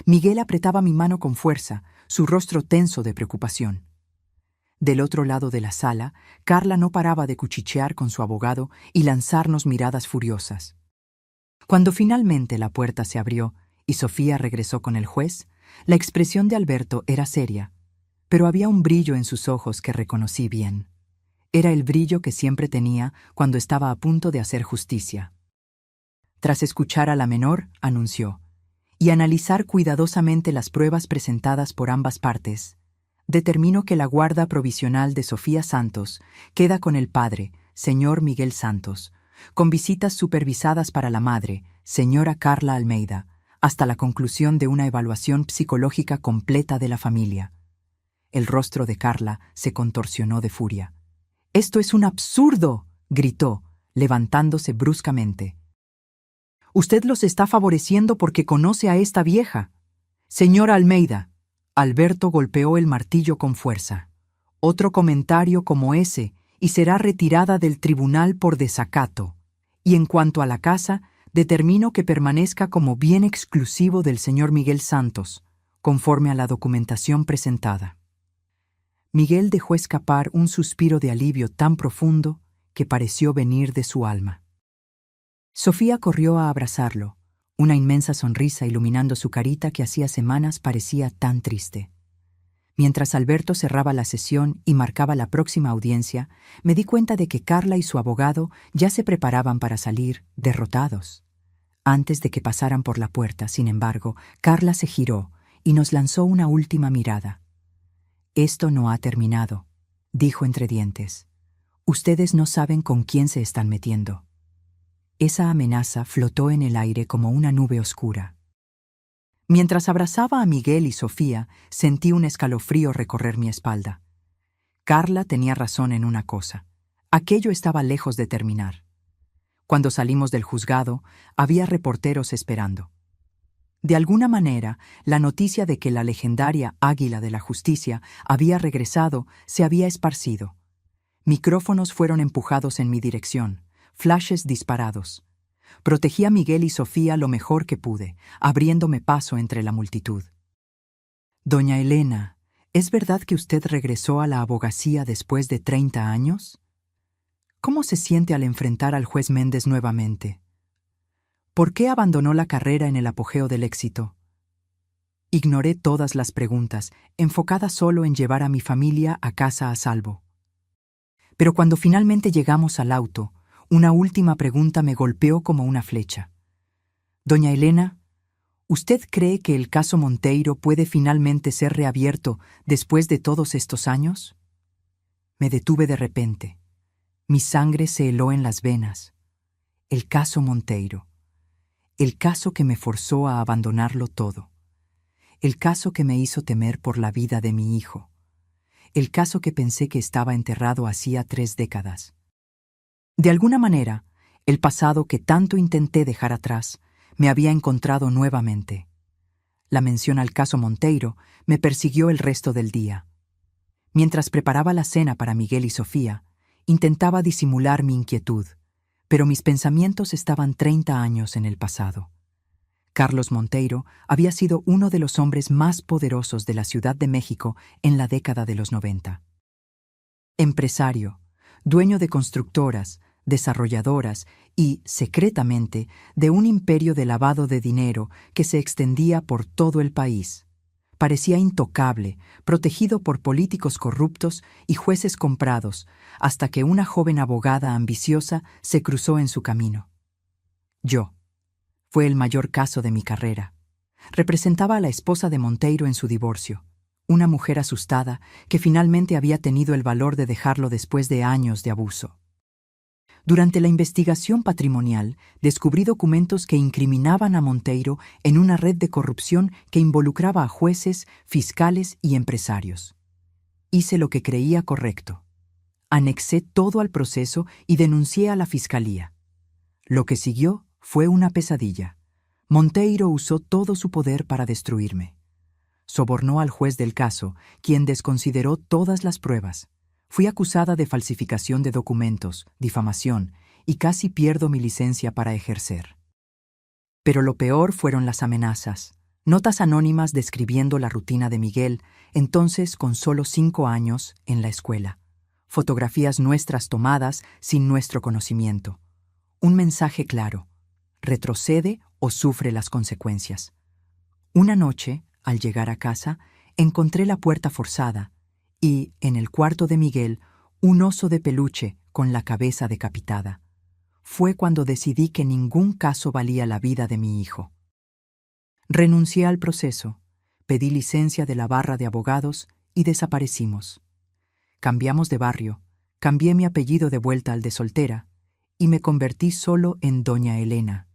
Miguel apretaba mi mano con fuerza, su rostro tenso de preocupación. Del otro lado de la sala, Carla no paraba de cuchichear con su abogado y lanzarnos miradas furiosas. Cuando finalmente la puerta se abrió y Sofía regresó con el juez, la expresión de Alberto era seria, pero había un brillo en sus ojos que reconocí bien. Era el brillo que siempre tenía cuando estaba a punto de hacer justicia. Tras escuchar a la menor, anunció, y analizar cuidadosamente las pruebas presentadas por ambas partes, determino que la guarda provisional de Sofía Santos queda con el padre, señor Miguel Santos, con visitas supervisadas para la madre, señora Carla Almeida, hasta la conclusión de una evaluación psicológica completa de la familia. El rostro de Carla se contorsionó de furia. «¡Esto es un absurdo!», gritó, levantándose bruscamente. «Usted los está favoreciendo porque conoce a esta vieja. Señora Almeida». Alberto golpeó el martillo con fuerza. «Otro comentario como ese y será retirada del tribunal por desacato. Y en cuanto a la casa, determino que permanezca como bien exclusivo del señor Miguel Santos, conforme a la documentación presentada. Miguel dejó escapar un suspiro de alivio tan profundo que pareció venir de su alma. Sofía corrió a abrazarlo, una inmensa sonrisa iluminando su carita que hacía semanas parecía tan triste. Mientras Alberto cerraba la sesión y marcaba la próxima audiencia, me di cuenta de que Carla y su abogado ya se preparaban para salir, derrotados. Antes de que pasaran por la puerta, sin embargo, Carla se giró y nos lanzó una última mirada. «Esto no ha terminado», dijo entre dientes. «Ustedes no saben con quién se están metiendo». Esa amenaza flotó en el aire como una nube oscura. Mientras abrazaba a Miguel y Sofía, sentí un escalofrío recorrer mi espalda. Carla tenía razón en una cosa. Aquello estaba lejos de terminar. Cuando salimos del juzgado, había reporteros esperando. De alguna manera, la noticia de que la legendaria Águila de la Justicia había regresado se había esparcido. Micrófonos fueron empujados en mi dirección, flashes disparados. Protegí a Miguel y Sofía lo mejor que pude, abriéndome paso entre la multitud. «Doña Elena, ¿es verdad que usted regresó a la abogacía después de 30 años? ¿Cómo se siente al enfrentar al juez Méndez nuevamente? ¿Por qué abandonó la carrera en el apogeo del éxito?» Ignoré todas las preguntas, enfocada solo en llevar a mi familia a casa a salvo. Pero cuando finalmente llegamos al auto, una última pregunta me golpeó como una flecha. «Doña Elena, ¿usted cree que el caso Monteiro puede finalmente ser reabierto después de todos estos años?» Me detuve de repente. Mi sangre se heló en las venas. El caso Monteiro. El caso que me forzó a abandonarlo todo. El caso que me hizo temer por la vida de mi hijo. El caso que pensé que estaba enterrado hacía 3 décadas. De alguna manera, el pasado que tanto intenté dejar atrás me había encontrado nuevamente. La mención al caso Monteiro me persiguió el resto del día. Mientras preparaba la cena para Miguel y Sofía, intentaba disimular mi inquietud, pero mis pensamientos estaban 30 años en el pasado. Carlos Monteiro había sido uno de los hombres más poderosos de la Ciudad de México en la década de los 90. Empresario, dueño de constructoras, desarrolladoras y, secretamente, de un imperio de lavado de dinero que se extendía por todo el país. Parecía intocable, protegido por políticos corruptos y jueces comprados, hasta que una joven abogada ambiciosa se cruzó en su camino. Yo. Fue el mayor caso de mi carrera. Representaba a la esposa de Monteiro en su divorcio, una mujer asustada que finalmente había tenido el valor de dejarlo después de años de abuso. Durante la investigación patrimonial, descubrí documentos que incriminaban a Monteiro en una red de corrupción que involucraba a jueces, fiscales y empresarios. Hice lo que creía correcto. Anexé todo al proceso y denuncié a la fiscalía. Lo que siguió fue una pesadilla. Monteiro usó todo su poder para destruirme. Sobornó al juez del caso, quien desconsideró todas las pruebas. Fui acusada de falsificación de documentos, difamación, y casi pierdo mi licencia para ejercer. Pero lo peor fueron las amenazas, notas anónimas describiendo la rutina de Miguel, entonces con solo 5 años, en la escuela. Fotografías nuestras tomadas sin nuestro conocimiento. Un mensaje claro: retrocede o sufre las consecuencias. Una noche, al llegar a casa, encontré la puerta forzada y, en el cuarto de Miguel, un oso de peluche con la cabeza decapitada. Fue cuando decidí que ningún caso valía la vida de mi hijo. Renuncié al proceso, pedí licencia de la barra de abogados y desaparecimos. Cambiamos de barrio, cambié mi apellido de vuelta al de soltera y me convertí solo en Doña Elena,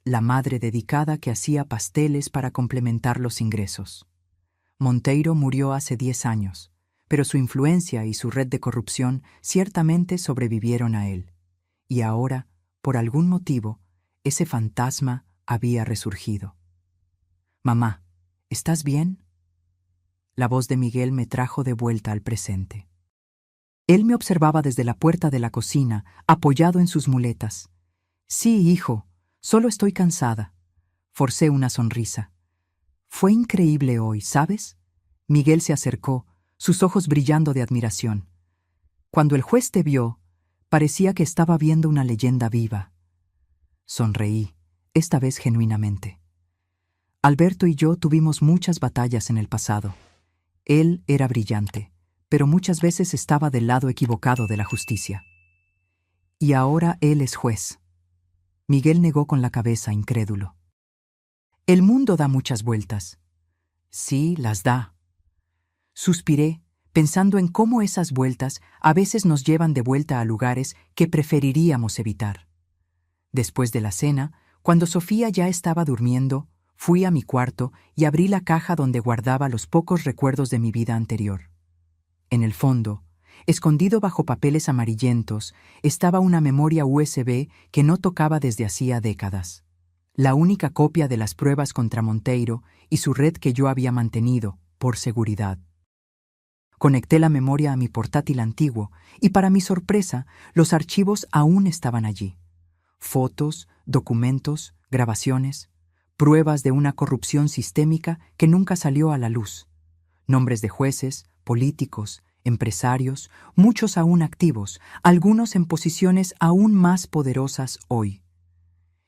la madre dedicada que hacía pasteles para complementar los ingresos. Monteiro murió hace 10 años, pero su influencia y su red de corrupción ciertamente sobrevivieron a él. Y ahora, por algún motivo, ese fantasma había resurgido. «Mamá, ¿estás bien?» La voz de Miguel me trajo de vuelta al presente. Él me observaba desde la puerta de la cocina, apoyado en sus muletas. «Sí, hijo, solo estoy cansada». Forcé una sonrisa. Fue increíble hoy, ¿sabes? Miguel se acercó, sus ojos brillando de admiración. Cuando el juez te vio, parecía que estaba viendo una leyenda viva. Sonreí, esta vez genuinamente. Alberto y yo tuvimos muchas batallas en el pasado. Él era brillante, pero muchas veces estaba del lado equivocado de la justicia. Y ahora él es juez. Miguel negó con la cabeza, incrédulo. El mundo da muchas vueltas. Sí, las da. Suspiré, pensando en cómo esas vueltas a veces nos llevan de vuelta a lugares que preferiríamos evitar. Después de la cena, cuando Sofía ya estaba durmiendo, fui a mi cuarto y abrí la caja donde guardaba los pocos recuerdos de mi vida anterior. En el fondo, escondido bajo papeles amarillentos, estaba una memoria USB que no tocaba desde hacía décadas. La única copia de las pruebas contra Monteiro y su red que yo había mantenido, por seguridad. Conecté la memoria a mi portátil antiguo y, para mi sorpresa, los archivos aún estaban allí. Fotos, documentos, grabaciones, pruebas de una corrupción sistémica que nunca salió a la luz. Nombres de jueces, políticos, empresarios, muchos aún activos, algunos en posiciones aún más poderosas hoy.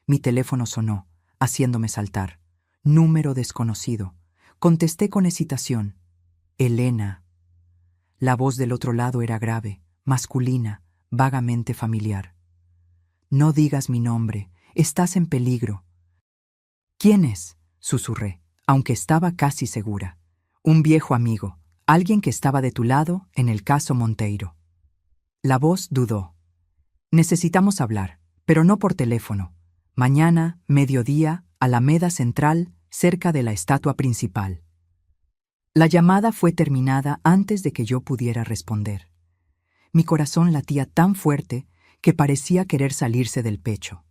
Mi teléfono sonó, haciéndome saltar. Número desconocido. Contesté con hesitación. Elena. La voz del otro lado era grave, masculina, vagamente familiar. No digas mi nombre, estás en peligro. ¿Quién es? Susurré, aunque estaba casi segura. Un viejo amigo, alguien que estaba de tu lado en el caso Monteiro. La voz dudó. Necesitamos hablar, pero no por teléfono. Mañana, mediodía, Alameda Central, cerca de la estatua principal. La llamada fue terminada antes de que yo pudiera responder. Mi corazón latía tan fuerte que parecía querer salirse del pecho.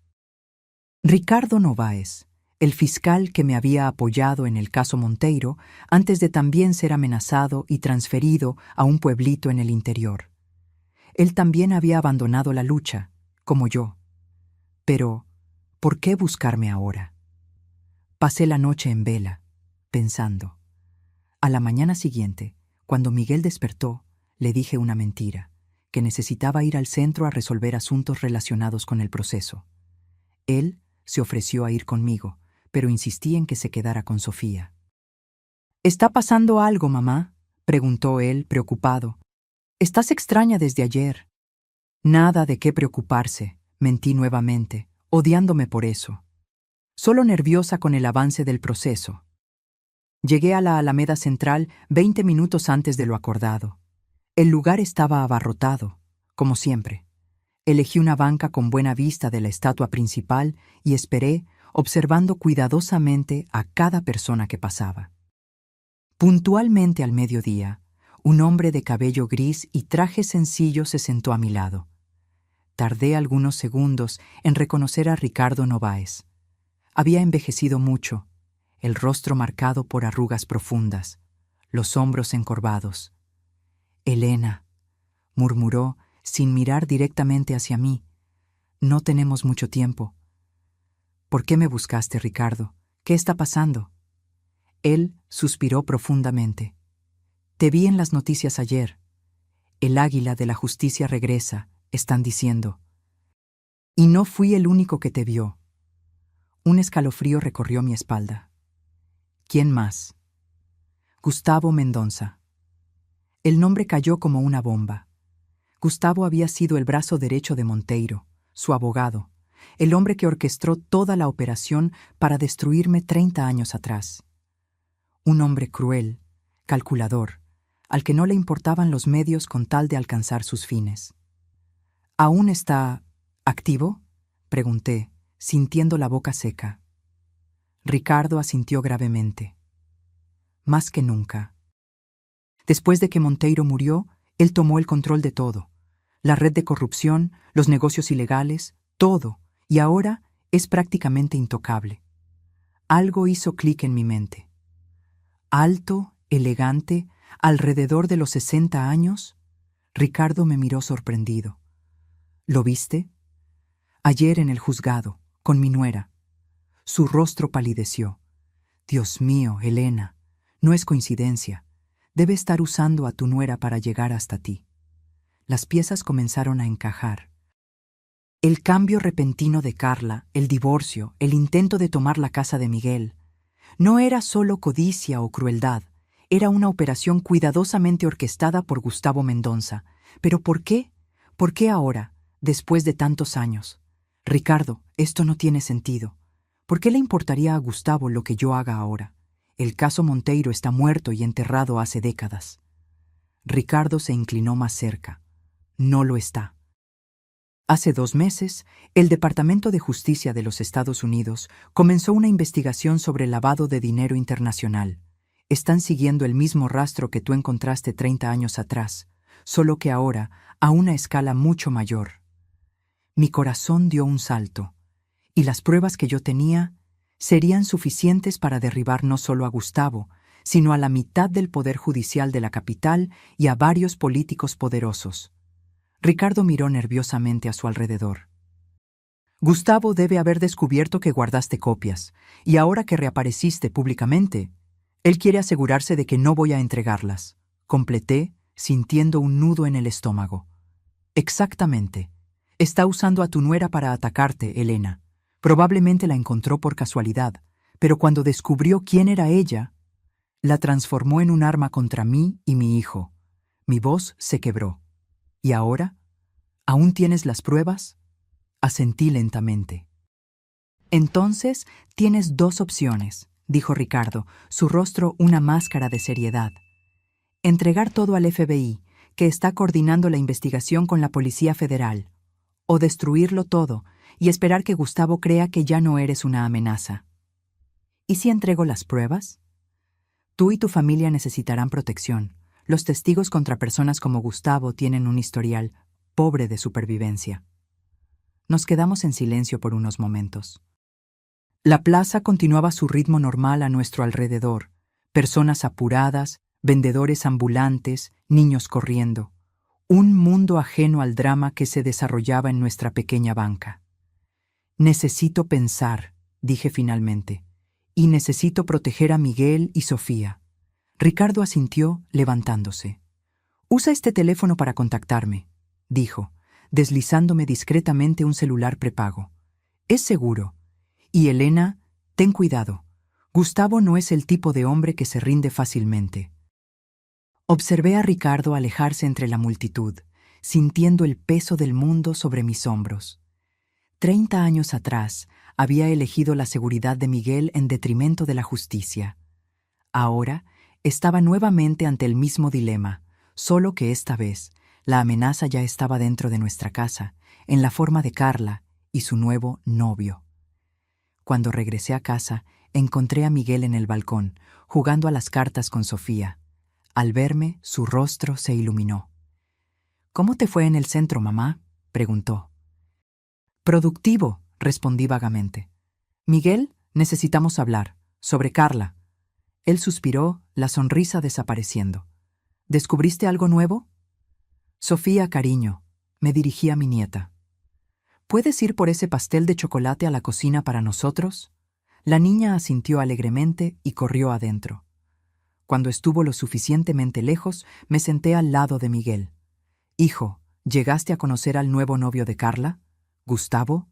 Ricardo Novaes, el fiscal que me había apoyado en el caso Monteiro, antes de también ser amenazado y transferido a un pueblito en el interior. Él también había abandonado la lucha, como yo. Pero, ¿por qué buscarme ahora? Pasé la noche en vela, pensando. A la mañana siguiente, cuando Miguel despertó, le dije una mentira, que necesitaba ir al centro a resolver asuntos relacionados con el proceso. Él se ofreció a ir conmigo, pero insistí en que se quedara con Sofía. ¿Está pasando algo, mamá?, preguntó él, preocupado. Estás extraña desde ayer. Nada de qué preocuparse, mentí nuevamente, odiándome por eso. Solo nerviosa con el avance del proceso. Llegué a la Alameda Central 20 minutos antes de lo acordado. El lugar estaba abarrotado, como siempre. Elegí una banca con buena vista de la estatua principal y esperé, observando cuidadosamente a cada persona que pasaba. Puntualmente al mediodía, un hombre de cabello gris y traje sencillo se sentó a mi lado. Tardé algunos segundos en reconocer a Ricardo Novaes. Había envejecido mucho, el rostro marcado por arrugas profundas, los hombros encorvados. Elena, murmuró, sin mirar directamente hacia mí. No tenemos mucho tiempo. ¿Por qué me buscaste, Ricardo? ¿Qué está pasando? Él suspiró profundamente. Te vi en las noticias ayer. El águila de la justicia regresa, están diciendo. Y no fui el único que te vio. Un escalofrío recorrió mi espalda. ¿Quién más? Gustavo Mendonça. El nombre cayó como una bomba. Gustavo había sido el brazo derecho de Monteiro, su abogado, el hombre que orquestó toda la operación para destruirme 30 años atrás. Un hombre cruel, calculador, al que no le importaban los medios con tal de alcanzar sus fines. ¿Aún está activo?, pregunté, sintiendo la boca seca. Ricardo asintió gravemente. Más que nunca. Después de que Monteiro murió, él tomó el control de todo. La red de corrupción, los negocios ilegales, todo, y ahora es prácticamente intocable. Algo hizo clic en mi mente. Alto, elegante, alrededor de los 60 años, Ricardo me miró sorprendido. ¿Lo viste? Ayer en el juzgado, con mi nuera. Su rostro palideció. Dios mío, Elena, no es coincidencia. Debe estar usando a tu nuera para llegar hasta ti. Las piezas comenzaron a encajar. El cambio repentino de Carla, el divorcio, el intento de tomar la casa de Miguel, no era solo codicia o crueldad, era una operación cuidadosamente orquestada por Gustavo Mendonça. ¿Pero por qué? ¿Por qué ahora, después de tantos años? Ricardo, esto no tiene sentido. ¿Por qué le importaría a Gustavo lo que yo haga ahora? El caso Monteiro está muerto y enterrado hace décadas. Ricardo se inclinó más cerca. No lo está. Hace 2 meses, el Departamento de Justicia de los Estados Unidos comenzó una investigación sobre lavado de dinero internacional. Están siguiendo el mismo rastro que tú encontraste 30 años atrás, solo que ahora a una escala mucho mayor. Mi corazón dio un salto, y las pruebas que yo tenía serían suficientes para derribar no solo a Gustavo, sino a la mitad del poder judicial de la capital y a varios políticos poderosos. Ricardo miró nerviosamente a su alrededor. Gustavo debe haber descubierto que guardaste copias, y ahora que reapareciste públicamente, él quiere asegurarse de que no voy a entregarlas. Completé, sintiendo un nudo en el estómago. Exactamente. Está usando a tu nuera para atacarte, Elena. Probablemente la encontró por casualidad, pero cuando descubrió quién era ella, la transformó en un arma contra mí y mi hijo. Mi voz se quebró. ¿Y ahora? ¿Aún tienes las pruebas? Asentí lentamente. Entonces, tienes 2 opciones, dijo Ricardo, su rostro una máscara de seriedad. Entregar todo al FBI, que está coordinando la investigación con la Policía Federal, o destruirlo todo y esperar que Gustavo crea que ya no eres una amenaza. ¿Y si entrego las pruebas? Tú y tu familia necesitarán protección. Los testigos contra personas como Gustavo tienen un historial pobre de supervivencia. Nos quedamos en silencio por unos momentos. La plaza continuaba su ritmo normal a nuestro alrededor. Personas apuradas, vendedores ambulantes, niños corriendo. Un mundo ajeno al drama que se desarrollaba en nuestra pequeña banca. Necesito pensar, dije finalmente, y necesito proteger a Miguel y Sofía. Ricardo asintió, levantándose. Usa este teléfono para contactarme, dijo, deslizándome discretamente un celular prepago. Es seguro. Y Elena, ten cuidado. Gustavo no es el tipo de hombre que se rinde fácilmente. Observé a Ricardo alejarse entre la multitud, sintiendo el peso del mundo sobre mis hombros. 30 años atrás, había elegido la seguridad de Miguel en detrimento de la justicia. Ahora, estaba nuevamente ante el mismo dilema, solo que esta vez, la amenaza ya estaba dentro de nuestra casa, en la forma de Carla y su nuevo novio. Cuando regresé a casa, encontré a Miguel en el balcón, jugando a las cartas con Sofía. Al verme, su rostro se iluminó. «¿Cómo te fue en el centro, mamá?», preguntó. «Productivo», respondí vagamente. «Miguel, necesitamos hablar, sobre Carla». Él suspiró, la sonrisa desapareciendo. «¿Descubriste algo nuevo?» «Sofía, cariño», me dirigí a mi nieta. «¿Puedes ir por ese pastel de chocolate a la cocina para nosotros?». La niña asintió alegremente y corrió adentro. Cuando estuvo lo suficientemente lejos, me senté al lado de Miguel. «Hijo, ¿llegaste a conocer al nuevo novio de Carla? ¿Gustavo?».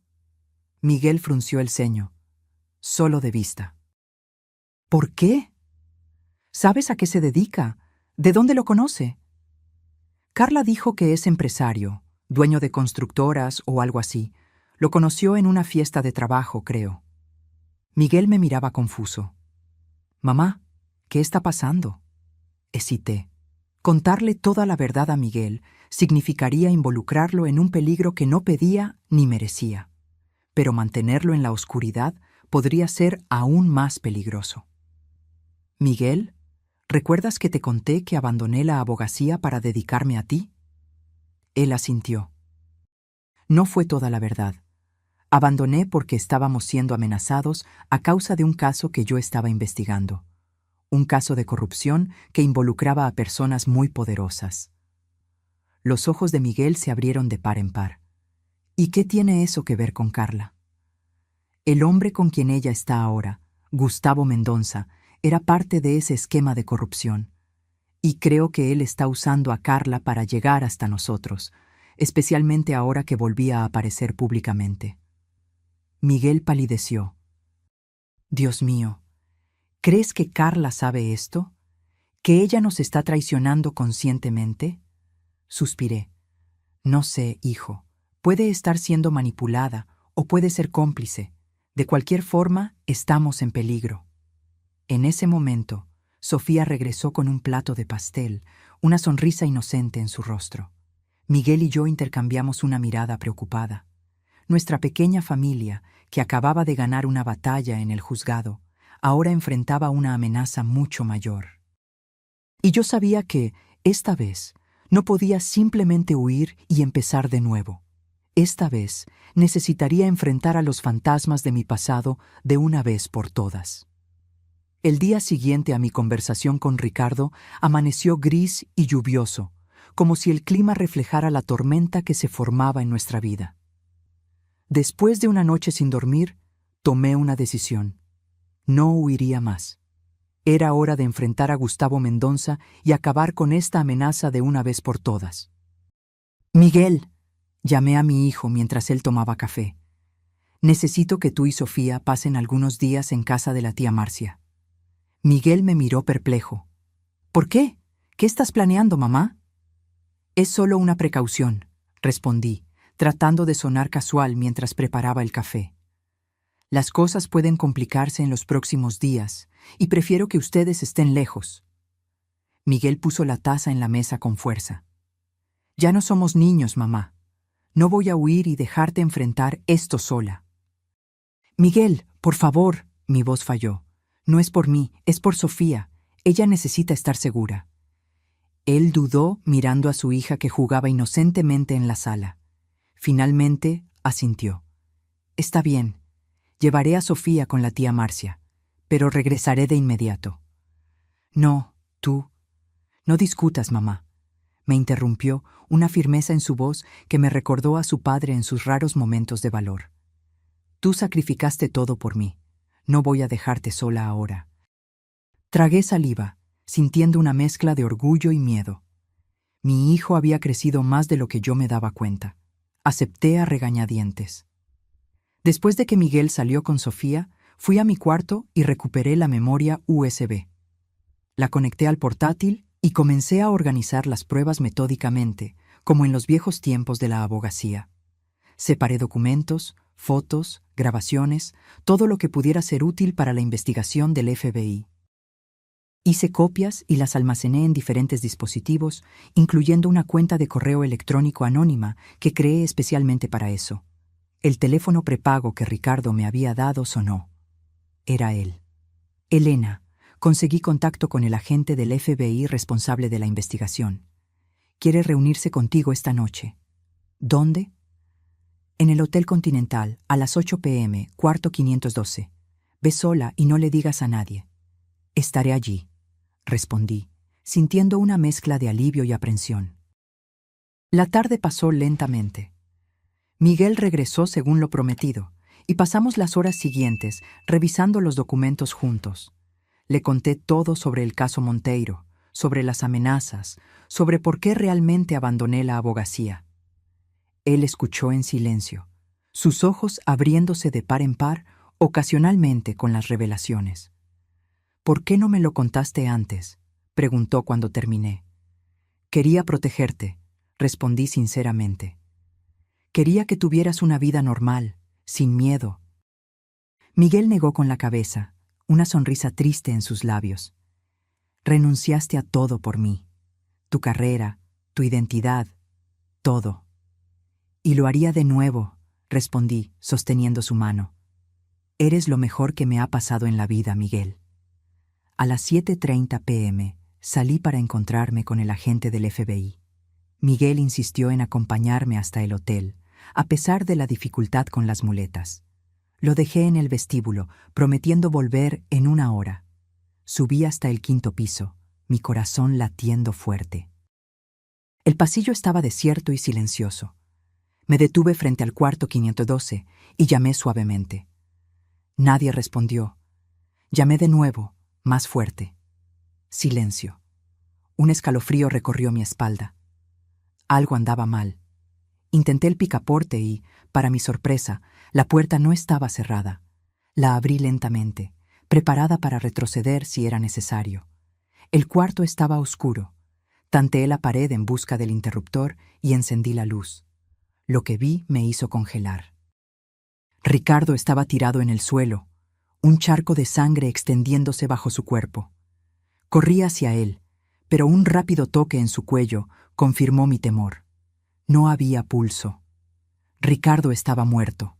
Miguel frunció el ceño. «Solo de vista». «¿Por qué? ¿Sabes a qué se dedica? ¿De dónde lo conoce?». Carla dijo que es empresario, dueño de constructoras o algo así. Lo conoció en una fiesta de trabajo, creo. Miguel me miraba confuso. «Mamá, ¿qué está pasando?». Hesité. Contarle toda la verdad a Miguel significaría involucrarlo en un peligro que no pedía ni merecía. Pero mantenerlo en la oscuridad podría ser aún más peligroso. «Miguel, ¿recuerdas que te conté que abandoné la abogacía para dedicarme a ti?». Él asintió. No fue toda la verdad. Abandoné porque estábamos siendo amenazados a causa de un caso que yo estaba investigando. Un caso de corrupción que involucraba a personas muy poderosas. Los ojos de Miguel se abrieron de par en par. ¿Y qué tiene eso que ver con Carla? El hombre con quien ella está ahora, Gustavo Mendonça, era parte de ese esquema de corrupción. Y creo que él está usando a Carla para llegar hasta nosotros, especialmente ahora que volvía a aparecer públicamente. Miguel palideció. Dios mío, ¿crees que Carla sabe esto? ¿Que ella nos está traicionando conscientemente? Suspiré. No sé, hijo. Puede estar siendo manipulada o puede ser cómplice. De cualquier forma, estamos en peligro. En ese momento, Sofía regresó con un plato de pastel, una sonrisa inocente en su rostro. Miguel y yo intercambiamos una mirada preocupada. Nuestra pequeña familia, que acababa de ganar una batalla en el juzgado, ahora enfrentaba una amenaza mucho mayor. Y yo sabía que, esta vez, no podía simplemente huir y empezar de nuevo. Esta vez necesitaría enfrentar a los fantasmas de mi pasado de una vez por todas. El día siguiente a mi conversación con Ricardo amaneció gris y lluvioso, como si el clima reflejara la tormenta que se formaba en nuestra vida. Después de una noche sin dormir, tomé una decisión. No huiría más. Era hora de enfrentar a Gustavo Mendonça y acabar con esta amenaza de una vez por todas. Miguel, llamé a mi hijo mientras él tomaba café. Necesito que tú y Sofía pasen algunos días en casa de la tía Marcia. Miguel me miró perplejo. ¿Por qué? ¿Qué estás planeando, mamá? Es solo una precaución, respondí, tratando de sonar casual mientras preparaba el café. Las cosas pueden complicarse en los próximos días, y prefiero que ustedes estén lejos. Miguel puso la taza en la mesa con fuerza. Ya no somos niños, mamá. No voy a huir y dejarte enfrentar esto sola. Miguel, por favor, mi voz falló. No es por mí, es por Sofía. Ella necesita estar segura. Él dudó mirando a su hija que jugaba inocentemente en la sala. Finalmente, asintió. Está bien. Llevaré a Sofía con la tía Marcia, pero regresaré de inmediato. No, tú. No discutas, mamá. Me interrumpió, una firmeza en su voz que me recordó a su padre en sus raros momentos de valor. Tú sacrificaste todo por mí. No voy a dejarte sola ahora. Tragué saliva, sintiendo una mezcla de orgullo y miedo. Mi hijo había crecido más de lo que yo me daba cuenta. Acepté a regañadientes. Después de que Miguel salió con Sofía, fui a mi cuarto y recuperé la memoria USB. La conecté al portátil y comencé a organizar las pruebas metódicamente, como en los viejos tiempos de la abogacía. Separé documentos, fotos, grabaciones, todo lo que pudiera ser útil para la investigación del FBI. Hice copias y las almacené en diferentes dispositivos, incluyendo una cuenta de correo electrónico anónima que creé especialmente para eso. El teléfono prepago que Ricardo me había dado sonó. Era él. Elena, conseguí contacto con el agente del FBI responsable de la investigación. Quiere reunirse contigo esta noche. ¿Dónde? En el Hotel Continental, a las 8 p.m., cuarto 512. Ve sola y no le digas a nadie. Estaré allí, respondí, sintiendo una mezcla de alivio y aprensión. La tarde pasó lentamente. Miguel regresó según lo prometido, y pasamos las horas siguientes revisando los documentos juntos. Le conté todo sobre el caso Monteiro, sobre las amenazas, sobre por qué realmente abandoné la abogacía. Él escuchó en silencio, sus ojos abriéndose de par en par, ocasionalmente con las revelaciones. ¿Por qué no me lo contaste antes?, preguntó cuando terminé. Quería protegerte, respondí sinceramente. Quería que tuvieras una vida normal, sin miedo. Miguel negó con la cabeza, una sonrisa triste en sus labios. Renunciaste a todo por mí. Tu carrera, tu identidad, todo. Y lo haría de nuevo, respondí, sosteniendo su mano. Eres lo mejor que me ha pasado en la vida, Miguel. A las 7:30 p.m. salí para encontrarme con el agente del FBI. Miguel insistió en acompañarme hasta el hotel, a pesar de la dificultad con las muletas. Lo dejé en el vestíbulo, prometiendo volver en una hora. Subí hasta el 5º piso, mi corazón latiendo fuerte. El pasillo estaba desierto y silencioso. Me detuve frente al cuarto 512 y llamé suavemente. Nadie respondió. Llamé de nuevo, más fuerte. Silencio. Un escalofrío recorrió mi espalda. Algo andaba mal. Intenté el picaporte y, para mi sorpresa, la puerta no estaba cerrada. La abrí lentamente, preparada para retroceder si era necesario. El cuarto estaba oscuro. Tanteé la pared en busca del interruptor y encendí la luz. Lo que vi me hizo congelar. Ricardo estaba tirado en el suelo, un charco de sangre extendiéndose bajo su cuerpo. Corrí hacia él, pero un rápido toque en su cuello confirmó mi temor. No había pulso. Ricardo estaba muerto.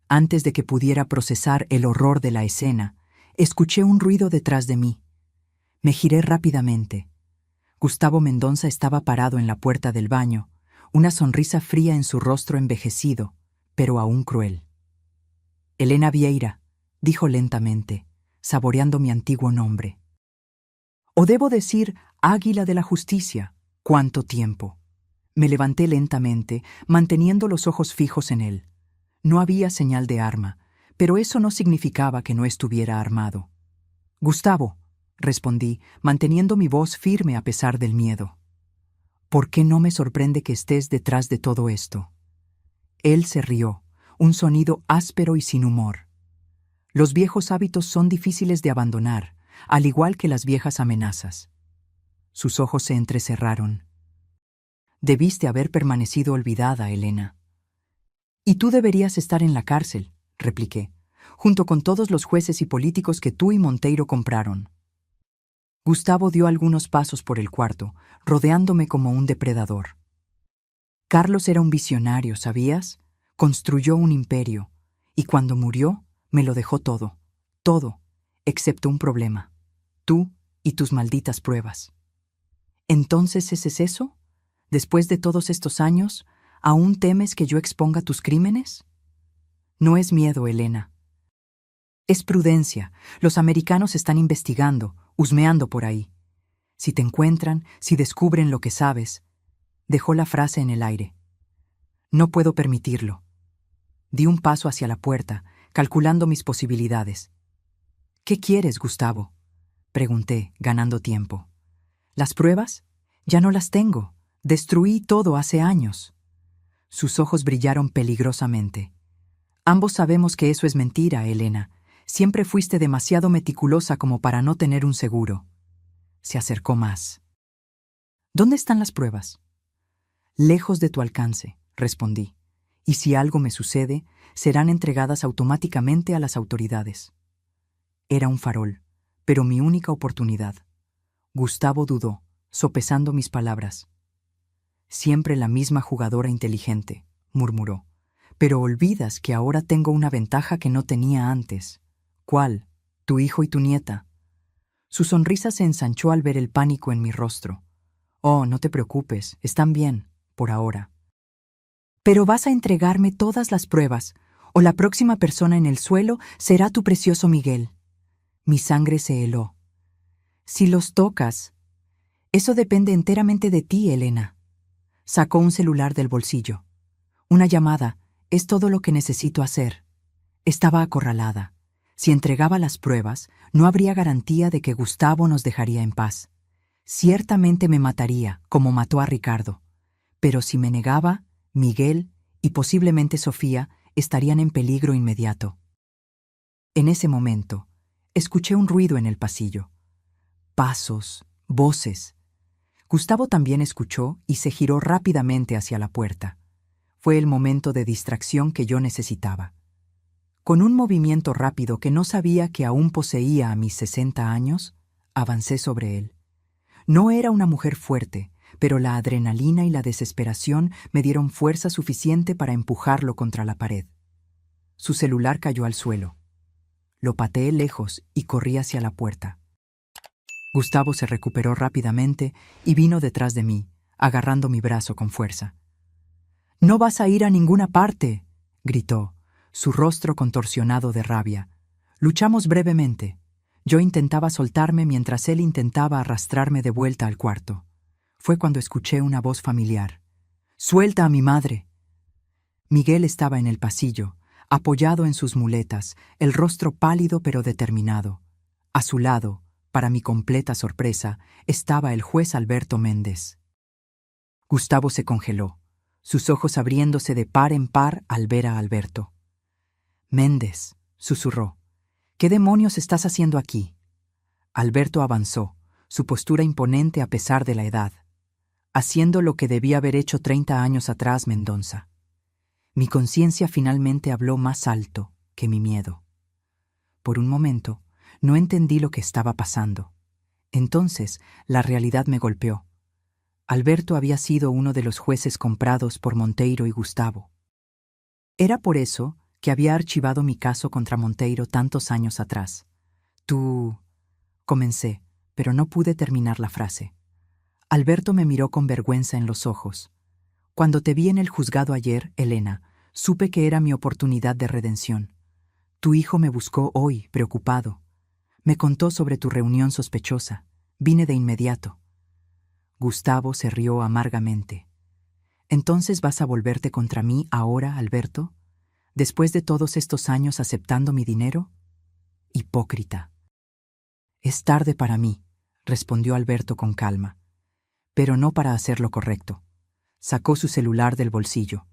Antes de que pudiera procesar el horror de la escena, escuché un ruido detrás de mí. Me giré rápidamente. Gustavo Mendonça estaba parado en la puerta del baño, una sonrisa fría en su rostro envejecido, pero aún cruel. Elena Vieira, dijo lentamente, saboreando mi antiguo nombre. O debo decir, Águila de la Justicia, ¿cuánto tiempo? Me levanté lentamente, manteniendo los ojos fijos en él. No había señal de arma, pero eso no significaba que no estuviera armado. Gustavo, respondí, manteniendo mi voz firme a pesar del miedo. ¿Por qué no me sorprende que estés detrás de todo esto? Él se rió, un sonido áspero y sin humor. Los viejos hábitos son difíciles de abandonar, al igual que las viejas amenazas. Sus ojos se entrecerraron. Debiste haber permanecido olvidada, Elena. Y tú deberías estar en la cárcel, repliqué, junto con todos los jueces y políticos que tú y Monteiro compraron. Gustavo dio algunos pasos por el cuarto, rodeándome como un depredador. Carlos era un visionario, ¿sabías? Construyó un imperio, y cuando murió, me lo dejó todo, excepto un problema. Tú y tus malditas pruebas. ¿Entonces ese es eso? Después de todos estos años, ¿aún temes que yo exponga tus crímenes? No es miedo, Elena. Es prudencia. Los americanos están investigando, husmeando por ahí. Si te encuentran, si descubren lo que sabes. Dejó la frase en el aire. No puedo permitirlo. Di un paso hacia la puerta, calculando mis posibilidades. ¿Qué quieres, Gustavo? Pregunté, ganando tiempo. ¿Las pruebas? Ya no las tengo. Destruí todo hace años. Sus ojos brillaron peligrosamente. Ambos sabemos que eso es mentira, Elena. Siempre fuiste demasiado meticulosa como para no tener un seguro. Se acercó más. ¿Dónde están las pruebas? Lejos de tu alcance, respondí. Y si algo me sucede, serán entregadas automáticamente a las autoridades. Era un farol, pero mi única oportunidad. Gustavo dudó, sopesando mis palabras. Siempre la misma jugadora inteligente, murmuró. Pero olvidas que ahora tengo una ventaja que no tenía antes. ¿Cuál? Tu hijo y tu nieta. Su sonrisa se ensanchó al ver el pánico en mi rostro. Oh, no te preocupes, están bien, por ahora. Pero vas a entregarme todas las pruebas, o la próxima persona en el suelo será tu precioso Miguel. Mi sangre se heló. Si los tocas, eso depende enteramente de ti, Elena. Sacó un celular del bolsillo. Una llamada es todo lo que necesito hacer. Estaba acorralada. Si entregaba las pruebas, no habría garantía de que Gustavo nos dejaría en paz. Ciertamente me mataría, como mató a Ricardo. Pero si me negaba, Miguel y posiblemente Sofía estarían en peligro inmediato. En ese momento, escuché un ruido en el pasillo. Pasos, voces. Gustavo también escuchó y se giró rápidamente hacia la puerta. Fue el momento de distracción que yo necesitaba. Con un movimiento rápido que no sabía que aún poseía a mis 60 años, avancé sobre él. No era una mujer fuerte, pero la adrenalina y la desesperación me dieron fuerza suficiente para empujarlo contra la pared. Su celular cayó al suelo. Lo pateé lejos y corrí hacia la puerta. Gustavo se recuperó rápidamente y vino detrás de mí, agarrando mi brazo con fuerza. «¡No vas a ir a ninguna parte!», gritó, su rostro contorsionado de rabia. Luchamos brevemente. Yo intentaba soltarme mientras él intentaba arrastrarme de vuelta al cuarto. Fue cuando escuché una voz familiar. «¡Suelta a mi madre!». Miguel estaba en el pasillo, apoyado en sus muletas, el rostro pálido pero determinado. A su lado, para mi completa sorpresa, estaba el juez Alberto Méndez. Gustavo se congeló, sus ojos abriéndose de par en par al ver a Alberto. «Méndez», susurró, «¿qué demonios estás haciendo aquí?» Alberto avanzó, su postura imponente a pesar de la edad, haciendo lo que debía haber hecho 30 años atrás Mendonza. Mi conciencia finalmente habló más alto que mi miedo. Por un momento, no entendí lo que estaba pasando. Entonces, la realidad me golpeó. Alberto había sido uno de los jueces comprados por Monteiro y Gustavo. Era por eso que había archivado mi caso contra Monteiro tantos años atrás. «Tú...» comencé, pero no pude terminar la frase. Alberto me miró con vergüenza en los ojos. «Cuando te vi en el juzgado ayer, Elena, supe que era mi oportunidad de redención. Tu hijo me buscó hoy, preocupado. Me contó sobre tu reunión sospechosa. Vine de inmediato». Gustavo se rió amargamente. «¿Entonces vas a volverte contra mí ahora, Alberto? ¿Después de todos estos años aceptando mi dinero? Hipócrita». «Es tarde para mí», respondió Alberto con calma, «pero no para hacer lo correcto». Sacó su celular del bolsillo.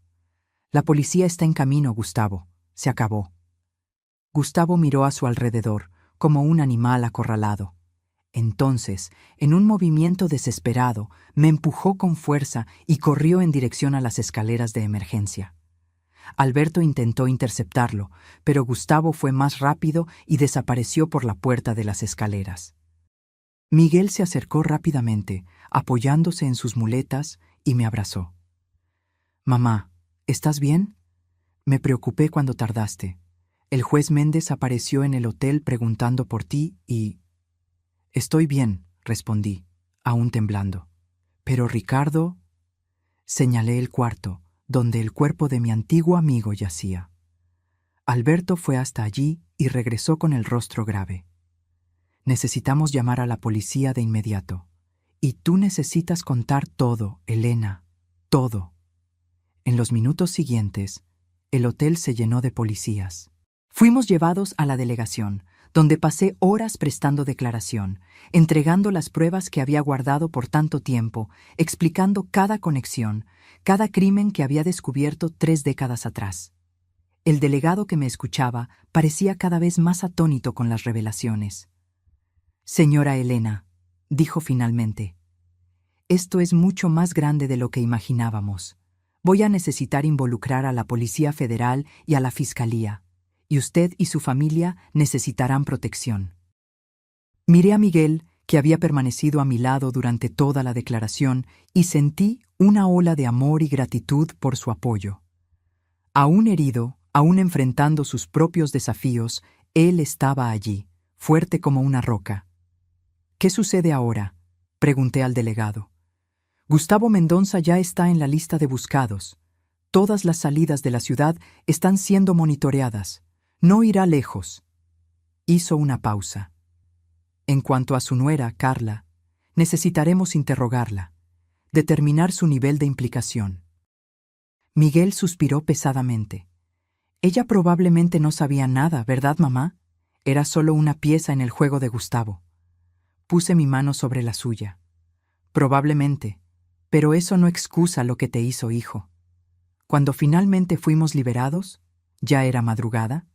«La policía está en camino, Gustavo. Se acabó». Gustavo miró a su alrededor, como un animal acorralado. Entonces, en un movimiento desesperado, me empujó con fuerza y corrió en dirección a las escaleras de emergencia. Alberto intentó interceptarlo, pero Gustavo fue más rápido y desapareció por la puerta de las escaleras. Miguel se acercó rápidamente, apoyándose en sus muletas, y me abrazó. «Mamá, ¿estás bien? Me preocupé cuando tardaste. El juez Méndez apareció en el hotel preguntando por ti y...» «Estoy bien», respondí, aún temblando. «Pero Ricardo...» Señalé el cuarto, donde el cuerpo de mi antiguo amigo yacía. Alberto fue hasta allí y regresó con el rostro grave. «Necesitamos llamar a la policía de inmediato. Y tú necesitas contar todo, Elena, todo». En los minutos siguientes, el hotel se llenó de policías. Fuimos llevados a la delegación, donde pasé horas prestando declaración, entregando las pruebas que había guardado por tanto tiempo, explicando cada conexión, cada crimen que había descubierto 3 décadas atrás. El delegado que me escuchaba parecía cada vez más atónito con las revelaciones. «Señora Elena», dijo finalmente, «esto es mucho más grande de lo que imaginábamos. Voy a necesitar involucrar a la Policía Federal y a la Fiscalía, y usted y su familia necesitarán protección». Miré a Miguel, que había permanecido a mi lado durante toda la declaración, y sentí una ola de amor y gratitud por su apoyo. Aún herido, aún enfrentando sus propios desafíos, él estaba allí, fuerte como una roca. «¿Qué sucede ahora?», pregunté al delegado. «Gustavo Mendonza ya está en la lista de buscados. Todas las salidas de la ciudad están siendo monitoreadas. No irá lejos». Hizo una pausa. «En cuanto a su nuera, Carla, necesitaremos interrogarla, determinar su nivel de implicación». Miguel suspiró pesadamente. «Ella probablemente no sabía nada, ¿verdad, mamá? Era solo una pieza en el juego de Gustavo». Puse mi mano sobre la suya. «Probablemente, pero eso no excusa lo que te hizo, hijo». Cuando finalmente fuimos liberados, ya era madrugada,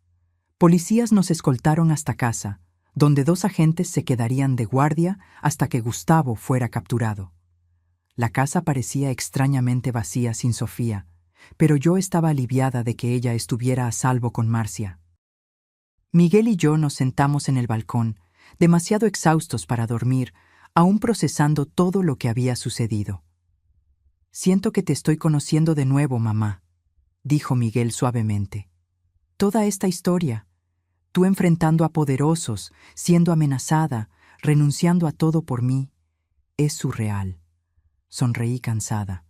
policías nos escoltaron hasta casa, donde 2 agentes se quedarían de guardia hasta que Gustavo fuera capturado. La casa parecía extrañamente vacía sin Sofía, pero yo estaba aliviada de que ella estuviera a salvo con Marcia. Miguel y yo nos sentamos en el balcón, demasiado exhaustos para dormir, aún procesando todo lo que había sucedido. «Siento que te estoy conociendo de nuevo, mamá», dijo Miguel suavemente. «Toda esta historia, tú enfrentando a poderosos, siendo amenazada, renunciando a todo por mí, es surreal». Sonreí cansada.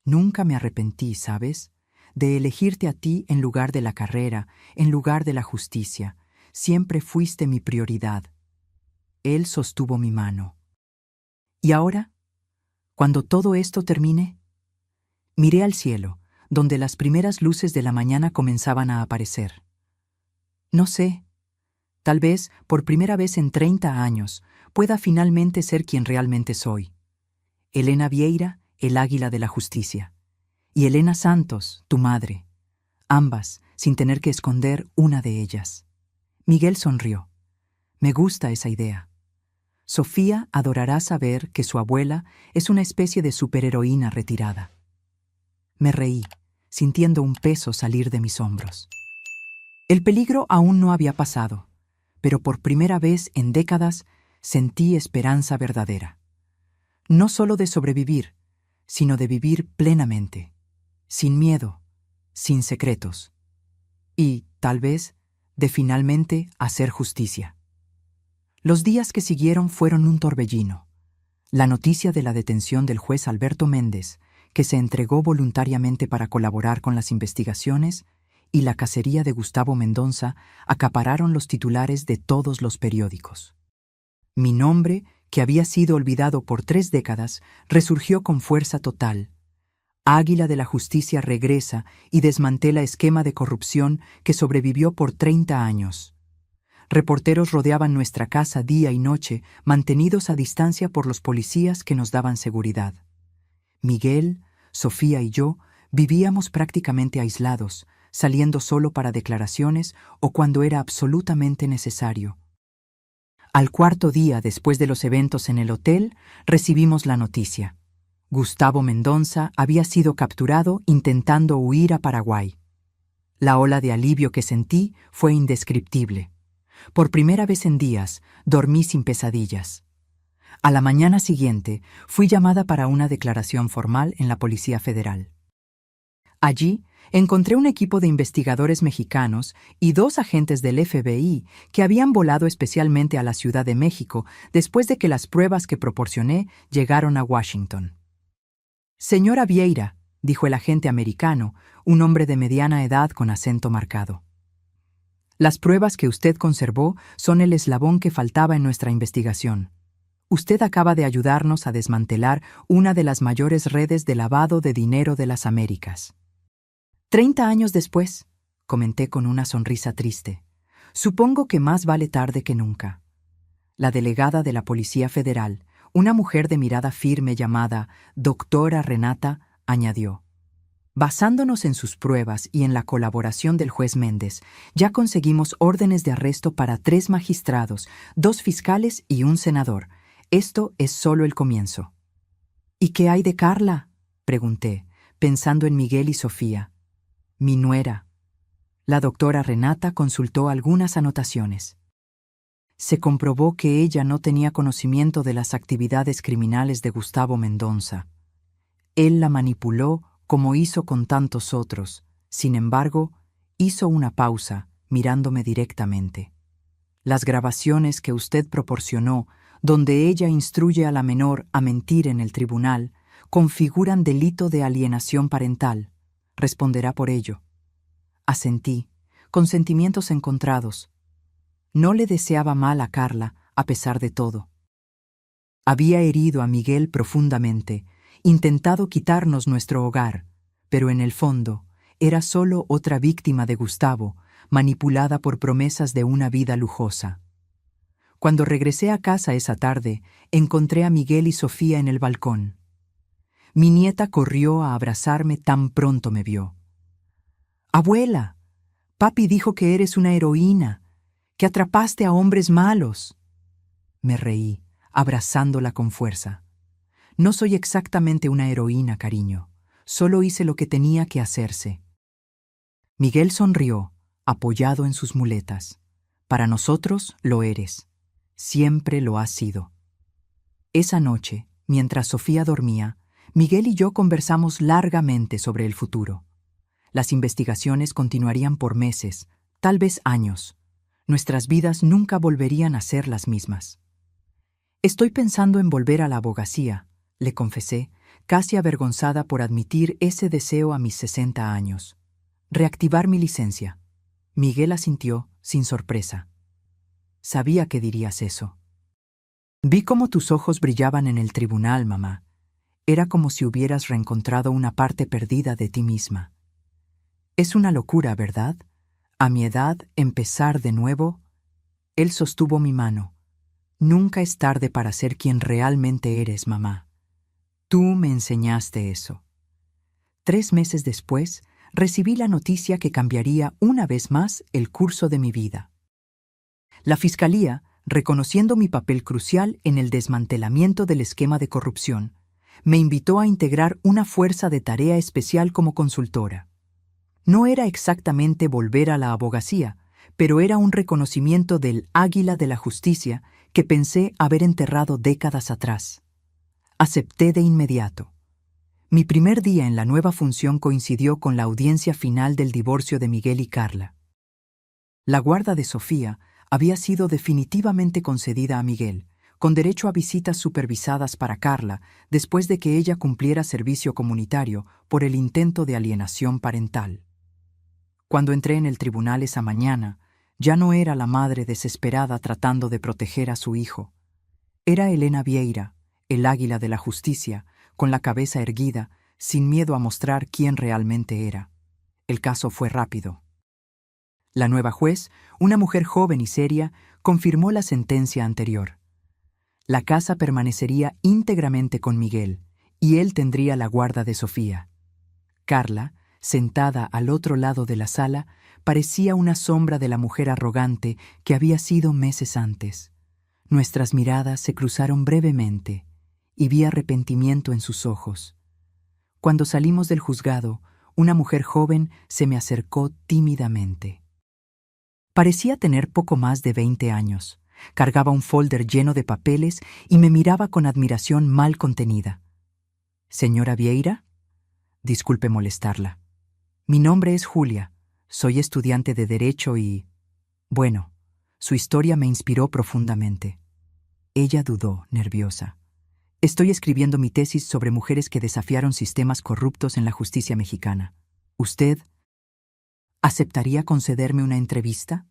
Nunca me arrepentí, ¿sabes?, de elegirte a ti en lugar de la carrera, en lugar de la justicia. Siempre fuiste mi prioridad. Él sostuvo mi mano. «¿Y ahora? Cuando todo esto termine...» Miré al cielo, donde las primeras luces de la mañana comenzaban a aparecer. «No sé. Tal vez, por primera vez en 30 años, pueda finalmente ser quien realmente soy. Elena Vieira, el águila de la justicia. Y Elena Santos, tu madre. Ambas, sin tener que esconder una de ellas. Miguel sonrió. Me gusta esa idea. Sofía adorará saber que su abuela es una especie de superheroína retirada. Me reí, sintiendo un peso salir de mis hombros. El peligro aún no había pasado, pero por primera vez en décadas sentí esperanza verdadera. No solo de sobrevivir, sino de vivir plenamente, sin miedo, sin secretos, y, tal vez, de finalmente hacer justicia. Los días que siguieron fueron un torbellino. La noticia de la detención del juez Alberto Méndez, que se entregó voluntariamente para colaborar con las investigaciones, y la cacería de Gustavo Mendonça acapararon los titulares de todos los periódicos. Mi nombre, que había sido olvidado por 3 décadas, resurgió con fuerza total. Águila de la Justicia regresa y desmantela esquema de corrupción que sobrevivió por 30 años. Reporteros rodeaban nuestra casa día y noche, mantenidos a distancia por los policías que nos daban seguridad. Miguel, Sofía y yo vivíamos prácticamente aislados, saliendo solo para declaraciones o cuando era absolutamente necesario. Al 4.º día después de los eventos en el hotel, recibimos la noticia. Gustavo Mendonça había sido capturado intentando huir a Paraguay. La ola de alivio que sentí fue indescriptible. Por primera vez en días, dormí sin pesadillas. A la mañana siguiente, fui llamada para una declaración formal en la Policía Federal. Allí, encontré un equipo de investigadores mexicanos y 2 agentes del FBI que habían volado especialmente a la Ciudad de México después de que las pruebas que proporcioné llegaron a Washington. Señora Vieira, dijo el agente americano, un hombre de mediana edad con acento marcado. Las pruebas que usted conservó son el eslabón que faltaba en nuestra investigación. Usted acaba de ayudarnos a desmantelar una de las mayores redes de lavado de dinero de las Américas. 30 años después, comenté con una sonrisa triste, supongo que más vale tarde que nunca. La delegada de la Policía Federal, una mujer de mirada firme llamada Doctora Renata, añadió. Basándonos en sus pruebas y en la colaboración del juez Méndez, ya conseguimos órdenes de arresto para 3 magistrados, 2 fiscales y un senador. Esto es solo el comienzo. ¿Y qué hay de Carla?, pregunté, pensando en Miguel y Sofía. Mi nuera. La doctora Renata consultó algunas anotaciones. Se comprobó que ella no tenía conocimiento de las actividades criminales de Gustavo Mendonça. Él la manipuló como hizo con tantos otros. Sin embargo, hizo una pausa, mirándome directamente. Las grabaciones que usted proporcionó, donde ella instruye a la menor a mentir en el tribunal, configuran delito de alienación parental. Responderá por ello. Asentí, con sentimientos encontrados. No le deseaba mal a Carla, a pesar de todo. Había herido a Miguel profundamente, intentado quitarnos nuestro hogar, pero en el fondo era solo otra víctima de Gustavo, manipulada por promesas de una vida lujosa. Cuando regresé a casa esa tarde, encontré a Miguel y Sofía en el balcón. Mi nieta corrió a abrazarme tan pronto me vio. «Abuela, papi dijo que eres una heroína, que atrapaste a hombres malos». Me reí, abrazándola con fuerza. No soy exactamente una heroína, cariño. Solo hice lo que tenía que hacerse. Miguel sonrió, apoyado en sus muletas. Para nosotros lo eres. Siempre lo has sido. Esa noche, mientras Sofía dormía, Miguel y yo conversamos largamente sobre el futuro. Las investigaciones continuarían por meses, tal vez años. Nuestras vidas nunca volverían a ser las mismas. Estoy pensando en volver a la abogacía, le confesé, casi avergonzada por admitir ese deseo a mis 60 años. Reactivar mi licencia. Miguel asintió, sin sorpresa. Sabía que dirías eso. Vi cómo tus ojos brillaban en el tribunal, mamá. Era como si hubieras reencontrado una parte perdida de ti misma. Es una locura, ¿verdad? A mi edad, empezar de nuevo. Él sostuvo mi mano. Nunca es tarde para ser quien realmente eres, mamá. Tú me enseñaste eso. 3 meses después, recibí la noticia que cambiaría una vez más el curso de mi vida. La Fiscalía, reconociendo mi papel crucial en el desmantelamiento del esquema de corrupción, me invitó a integrar una fuerza de tarea especial como consultora. No era exactamente volver a la abogacía, pero era un reconocimiento del águila de la justicia que pensé haber enterrado décadas atrás. Acepté de inmediato. Mi primer día en la nueva función coincidió con la audiencia final del divorcio de Miguel y Carla. La guarda de Sofía había sido definitivamente concedida a Miguel, con derecho a visitas supervisadas para Carla después de que ella cumpliera servicio comunitario por el intento de alienación parental. Cuando entré en el tribunal esa mañana, ya no era la madre desesperada tratando de proteger a su hijo. Era Elena Vieira, el águila de la justicia, con la cabeza erguida, sin miedo a mostrar quién realmente era. El caso fue rápido. La nueva juez, una mujer joven y seria, confirmó la sentencia anterior. La casa permanecería íntegramente con Miguel, y él tendría la guarda de Sofía. Carla, sentada al otro lado de la sala, parecía una sombra de la mujer arrogante que había sido meses antes. Nuestras miradas se cruzaron brevemente, y vi arrepentimiento en sus ojos. Cuando salimos del juzgado, una mujer joven se me acercó tímidamente. Parecía tener poco más de 20 años. Cargaba un folder lleno de papeles y me miraba con admiración mal contenida. «¿Señora Vieira?» Disculpe molestarla. Mi nombre es Julia. Soy estudiante de Derecho y... Bueno, su historia me inspiró profundamente. Ella dudó, nerviosa. Estoy escribiendo mi tesis sobre mujeres que desafiaron sistemas corruptos en la justicia mexicana. ¿Usted aceptaría concederme una entrevista?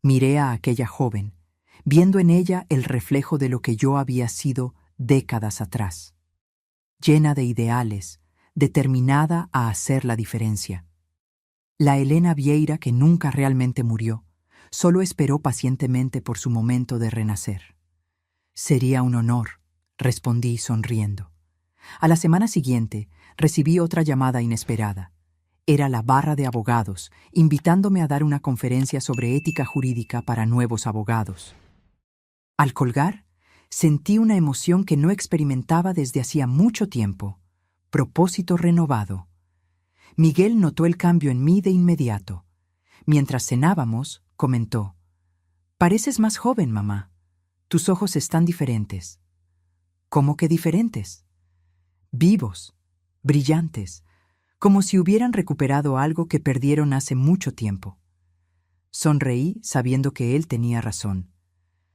Miré a aquella joven, viendo en ella el reflejo de lo que yo había sido décadas atrás. Llena de ideales, determinada a hacer la diferencia. La Elena Vieira que nunca realmente murió, solo esperó pacientemente por su momento de renacer. Sería un honor, respondí sonriendo. A la semana siguiente, recibí otra llamada inesperada. Era la barra de abogados, invitándome a dar una conferencia sobre ética jurídica para nuevos abogados. Al colgar, sentí una emoción que no experimentaba desde hacía mucho tiempo. Propósito renovado. Miguel notó el cambio en mí de inmediato. Mientras cenábamos, comentó: «Pareces más joven, mamá. Tus ojos están diferentes». «¿Cómo que diferentes?» «Vivos, brillantes, como si hubieran recuperado algo que perdieron hace mucho tiempo». Sonreí sabiendo que él tenía razón.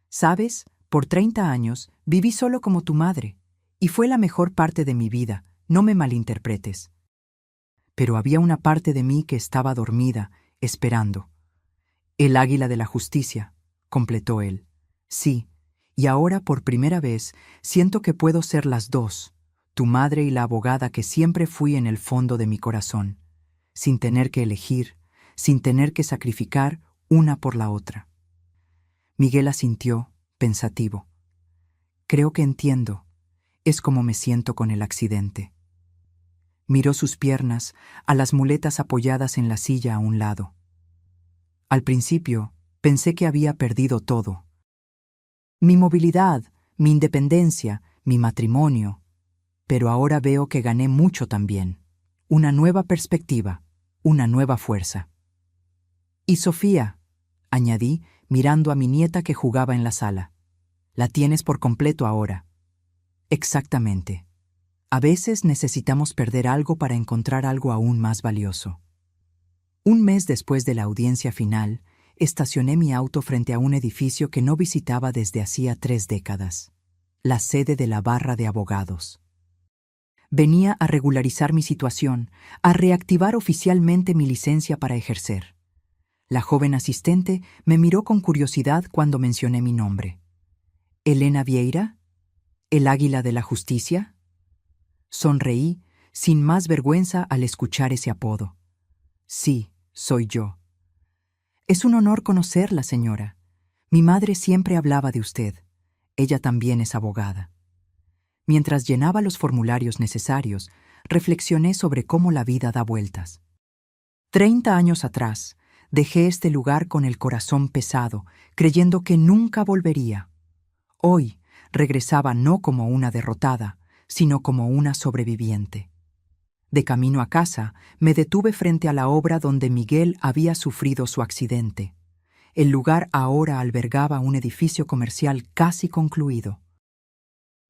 «Sabes, por 30 años viví solo como tu madre, y fue la mejor parte de mi vida, no me malinterpretes. Pero había una parte de mí que estaba dormida, esperando». «El águila de la justicia», completó él. «Sí, y ahora por primera vez siento que puedo ser las dos, tu madre y la abogada que siempre fui en el fondo de mi corazón, sin tener que elegir, sin tener que sacrificar una por la otra». Miguel asintió, pensativo. «Creo que entiendo. Es como me siento con el accidente». Miró sus piernas, a las muletas apoyadas en la silla a un lado. Al principio, pensé que había perdido todo. Mi movilidad, mi independencia, mi matrimonio. Pero ahora veo que gané mucho también. Una nueva perspectiva, una nueva fuerza. «Y Sofía», añadí, mirando a mi nieta que jugaba en la sala. «La tienes por completo ahora». «Exactamente. A veces necesitamos perder algo para encontrar algo aún más valioso». Un mes después de la audiencia final, estacioné mi auto frente a un edificio que no visitaba desde hacía 3 décadas, la sede de la barra de abogados. Venía a regularizar mi situación, a reactivar oficialmente mi licencia para ejercer. La joven asistente me miró con curiosidad cuando mencioné mi nombre. «¿Elena Vieira? ¿El águila de la justicia?» Sonreí, sin más vergüenza al escuchar ese apodo. «Sí, soy yo». «Es un honor conocerla, señora. Mi madre siempre hablaba de usted. Ella también es abogada. Mientras llenaba los formularios necesarios, reflexioné sobre cómo la vida da vueltas. 30 años atrás, dejé este lugar con el corazón pesado, creyendo que nunca volvería. Hoy, regresaba no como una derrotada, sino como una sobreviviente. De camino a casa, me detuve frente a la obra donde Miguel había sufrido su accidente. El lugar ahora albergaba un edificio comercial casi concluido.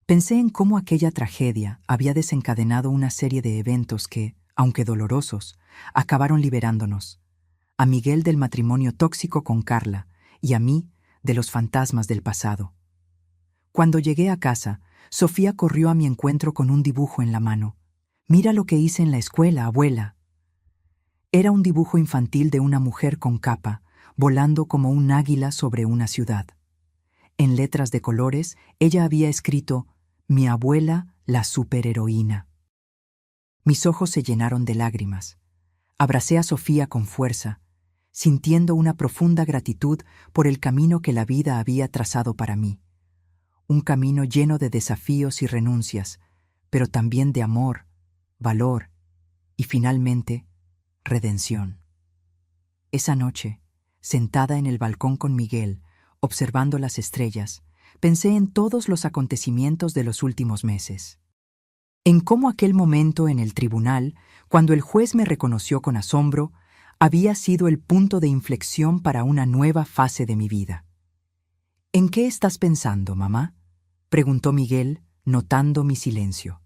Pensé en cómo aquella tragedia había desencadenado una serie de eventos que, aunque dolorosos, acabaron liberándonos. A Miguel del matrimonio tóxico con Carla y a mí de los fantasmas del pasado. Cuando llegué a casa, Sofía corrió a mi encuentro con un dibujo en la mano. «Mira lo que hice en la escuela, abuela». Era un dibujo infantil de una mujer con capa, volando como un águila sobre una ciudad. En letras de colores, ella había escrito «Mi abuela, la superheroína». Mis ojos se llenaron de lágrimas. Abracé a Sofía con fuerza, sintiendo una profunda gratitud por el camino que la vida había trazado para mí. Un camino lleno de desafíos y renuncias, pero también de amor, valor y, finalmente, redención. Esa noche, sentada en el balcón con Miguel, observando las estrellas, pensé en todos los acontecimientos de los últimos meses. En cómo aquel momento en el tribunal, cuando el juez me reconoció con asombro, había sido el punto de inflexión para una nueva fase de mi vida. «¿En qué estás pensando, mamá?», preguntó Miguel, notando mi silencio.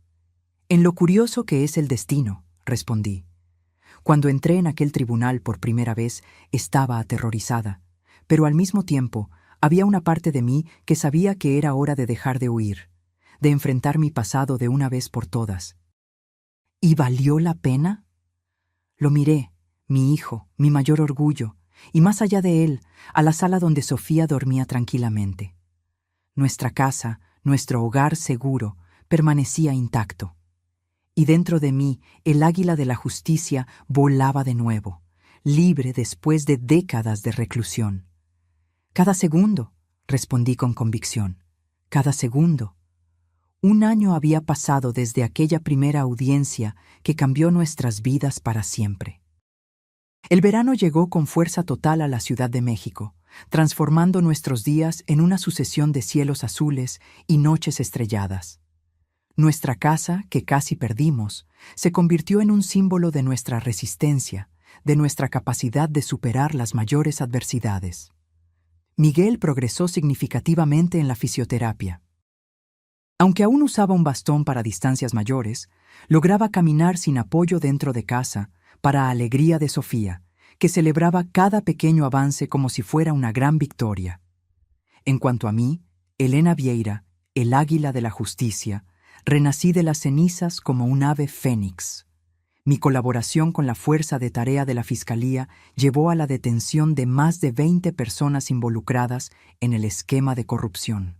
«En lo curioso que es el destino», respondí. Cuando entré en aquel tribunal por primera vez, estaba aterrorizada, pero al mismo tiempo había una parte de mí que sabía que era hora de dejar de huir, de enfrentar mi pasado de una vez por todas. ¿Y valió la pena? Lo miré, mi hijo, mi mayor orgullo, y más allá de él, a la sala donde Sofía dormía tranquilamente. Nuestra casa, nuestro hogar seguro, permanecía intacto. Y dentro de mí, el águila de la justicia volaba de nuevo, libre después de décadas de reclusión. «Cada segundo», respondí con convicción, «cada segundo». 1 año había pasado desde aquella primera audiencia que cambió nuestras vidas para siempre. El verano llegó con fuerza total a la Ciudad de México, transformando nuestros días en una sucesión de cielos azules y noches estrelladas. Nuestra casa, que casi perdimos, se convirtió en un símbolo de nuestra resistencia, de nuestra capacidad de superar las mayores adversidades. Miguel progresó significativamente en la fisioterapia. Aunque aún usaba un bastón para distancias mayores, lograba caminar sin apoyo dentro de casa, para alegría de Sofía, que celebraba cada pequeño avance como si fuera una gran victoria. En cuanto a mí, Elena Vieira, el águila de la justicia, renací de las cenizas como un ave fénix. Mi colaboración con la fuerza de tarea de la Fiscalía llevó a la detención de más de 20 personas involucradas en el esquema de corrupción.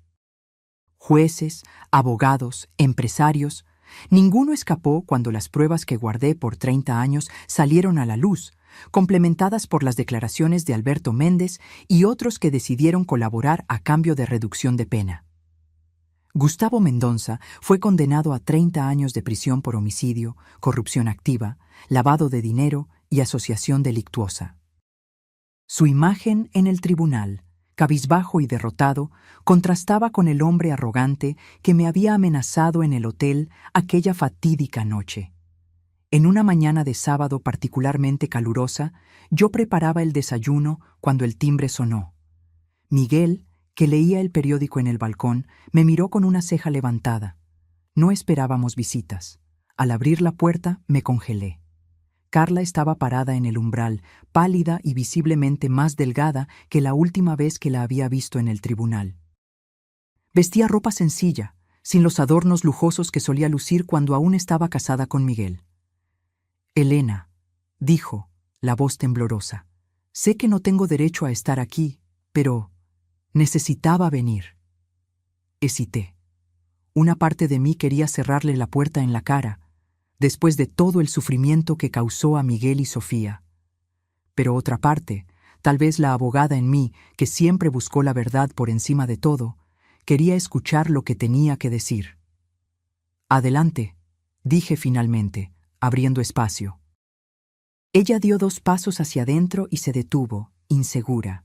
Jueces, abogados, empresarios, ninguno escapó cuando las pruebas que guardé por 30 años salieron a la luz, complementadas por las declaraciones de Alberto Méndez y otros que decidieron colaborar a cambio de reducción de pena. Gustavo Mendonça fue condenado a 30 años de prisión por homicidio, corrupción activa, lavado de dinero y asociación delictuosa. Su imagen en el tribunal, cabizbajo y derrotado, contrastaba con el hombre arrogante que me había amenazado en el hotel aquella fatídica noche. En una mañana de sábado particularmente calurosa, yo preparaba el desayuno cuando el timbre sonó. Miguel, que leía el periódico en el balcón, me miró con una ceja levantada. No esperábamos visitas. Al abrir la puerta, me congelé. Carla estaba parada en el umbral, pálida y visiblemente más delgada que la última vez que la había visto en el tribunal. Vestía ropa sencilla, sin los adornos lujosos que solía lucir cuando aún estaba casada con Miguel. «Elena», dijo, la voz temblorosa, «sé que no tengo derecho a estar aquí, pero necesitaba venir». Hesité. Una parte de mí quería cerrarle la puerta en la cara, después de todo el sufrimiento que causó a Miguel y Sofía. Pero otra parte Tal vez la abogada en mí, que siempre buscó la verdad por encima de todo, quería escuchar lo que tenía que decir. «Adelante», dije finalmente, abriendo espacio. Ella dio 2 pasos hacia adentro y se detuvo, insegura.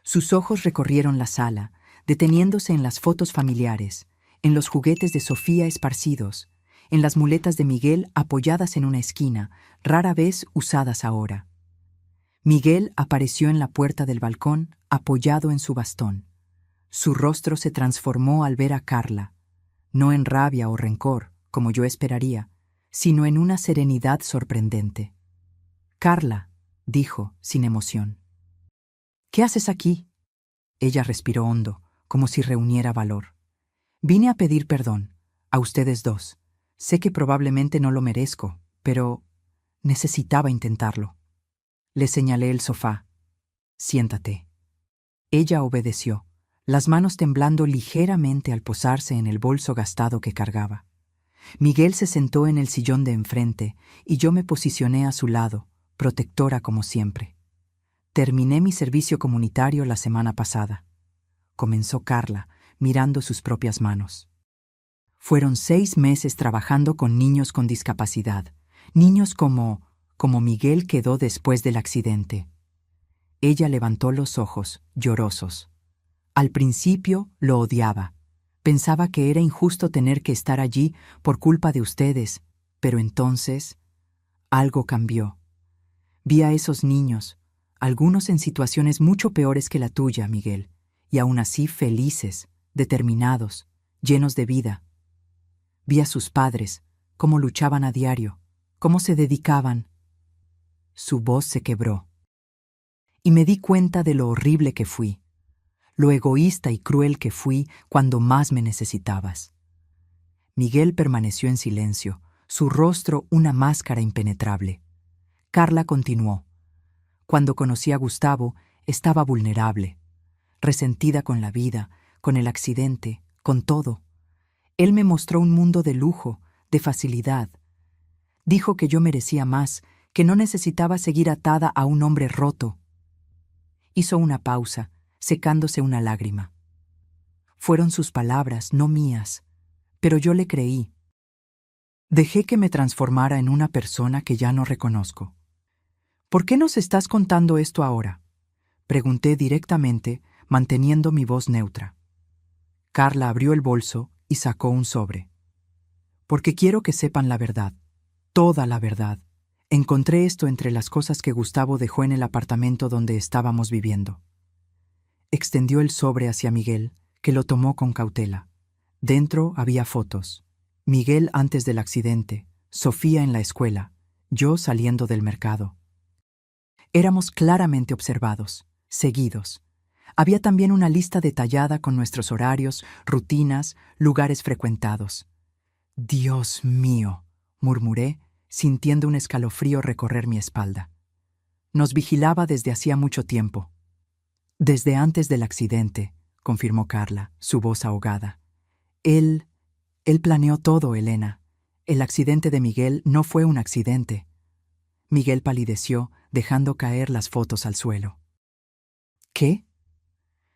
Sus ojos recorrieron la sala, deteniéndose en las fotos familiares, en los juguetes de Sofía esparcidos, en las muletas de Miguel apoyadas en una esquina, rara vez usadas ahora. Miguel apareció en la puerta del balcón, apoyado en su bastón. Su rostro se transformó al ver a Carla, no en rabia o rencor, como yo esperaría, sino en una serenidad sorprendente. «Carla», dijo, sin emoción. «¿Qué haces aquí?» Ella respiró hondo, como si reuniera valor. «Vine a pedir perdón, a ustedes dos. Sé que probablemente no lo merezco, pero necesitaba intentarlo». Le señalé el sofá. «Siéntate». Ella obedeció, las manos temblando ligeramente al posarse en el bolso gastado que cargaba. Miguel se sentó en el sillón de enfrente y yo me posicioné a su lado, protectora como siempre. «Terminé mi servicio comunitario la semana pasada», comenzó Carla, mirando sus propias manos. «Fueron 6 meses trabajando con niños con discapacidad, niños como Miguel quedó después del accidente». Ella levantó los ojos, llorosos. Al principio lo odiaba. Pensaba que era injusto tener que estar allí por culpa de ustedes, pero entonces algo cambió. Vi a esos niños, algunos en situaciones mucho peores que la tuya, Miguel, y aún así felices, determinados, llenos de vida. Vi a sus padres, cómo luchaban a diario, cómo se dedicaban. Su voz se quebró. Y me di cuenta de lo horrible que fui, lo egoísta y cruel que fui cuando más me necesitabas. Miguel permaneció en silencio, su rostro una máscara impenetrable. Carla continuó. Cuando conocí a Gustavo, estaba vulnerable, resentida con la vida, con el accidente, con todo. Él me mostró un mundo de lujo, de facilidad. Dijo que yo merecía más, que no necesitaba seguir atada a un hombre roto. Hizo una pausa, secándose una lágrima. Fueron sus palabras, no mías, pero yo le creí. Dejé que me transformara en una persona que ya no reconozco. «¿Por qué nos estás contando esto ahora?», pregunté directamente, manteniendo mi voz neutra. Carla abrió el bolso y sacó un sobre. «Porque quiero que sepan la verdad, toda la verdad. Encontré esto entre las cosas que Gustavo dejó en el apartamento donde estábamos viviendo». Extendió el sobre hacia Miguel, que lo tomó con cautela. Dentro había fotos. Miguel antes del accidente, Sofía en la escuela, yo saliendo del mercado. Éramos claramente observados, seguidos. Había también una lista detallada con nuestros horarios, rutinas, lugares frecuentados. «Dios mío», murmuré, sintiendo un escalofrío recorrer mi espalda. Nos vigilaba desde hacía mucho tiempo. «Desde antes del accidente», confirmó Carla, su voz ahogada. Él planeó todo, Elena. El accidente de Miguel no fue un accidente». Miguel palideció, dejando caer las fotos al suelo. «¿Qué?».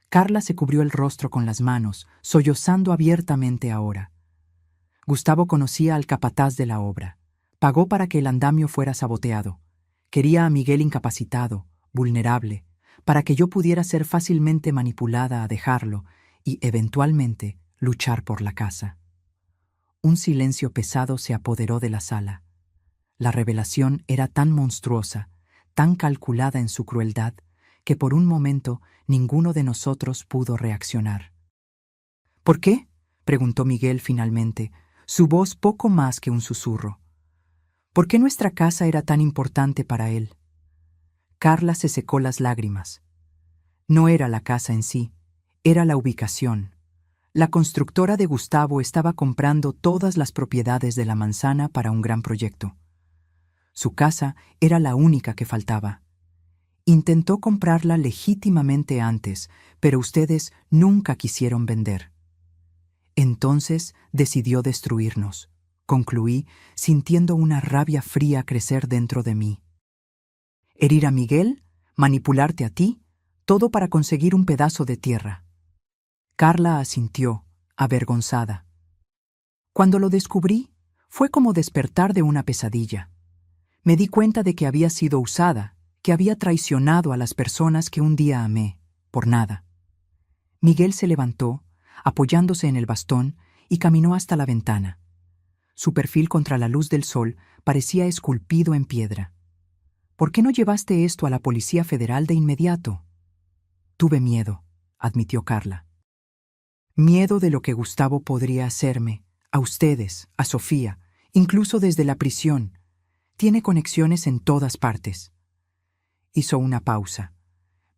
Carla se cubrió el rostro con las manos, sollozando abiertamente ahora. Gustavo conocía al capataz de la obra. Pagó para que el andamio fuera saboteado. Quería a Miguel incapacitado, vulnerable, para que yo pudiera ser fácilmente manipulada a dejarlo y, eventualmente, luchar por la casa. Un silencio pesado se apoderó de la sala. La revelación era tan monstruosa, tan calculada en su crueldad, que por un momento ninguno de nosotros pudo reaccionar. «¿Por qué?», preguntó Miguel finalmente, su voz poco más que un susurro. «¿Por qué nuestra casa era tan importante para él?». Carla se secó las lágrimas. No era la casa en sí, era la ubicación. La constructora de Gustavo estaba comprando todas las propiedades de la manzana para un gran proyecto. Su casa era la única que faltaba. Intentó comprarla legítimamente antes, pero ustedes nunca quisieron vender. Entonces decidió destruirnos, concluí, sintiendo una rabia fría crecer dentro de mí. Herir a Miguel, manipularte a ti, todo para conseguir un pedazo de tierra. Carla asintió, avergonzada. Cuando lo descubrí, fue como despertar de una pesadilla. Me di cuenta de que había sido usada, que había traicionado a las personas que un día amé, por nada. Miguel se levantó, apoyándose en el bastón, y caminó hasta la ventana. Su perfil contra la luz del sol parecía esculpido en piedra. ¿Por qué no llevaste esto a la Policía Federal de inmediato? Tuve miedo, admitió Carla. Miedo de lo que Gustavo podría hacerme, a ustedes, a Sofía, incluso desde la prisión. Tiene conexiones en todas partes. Hizo una pausa,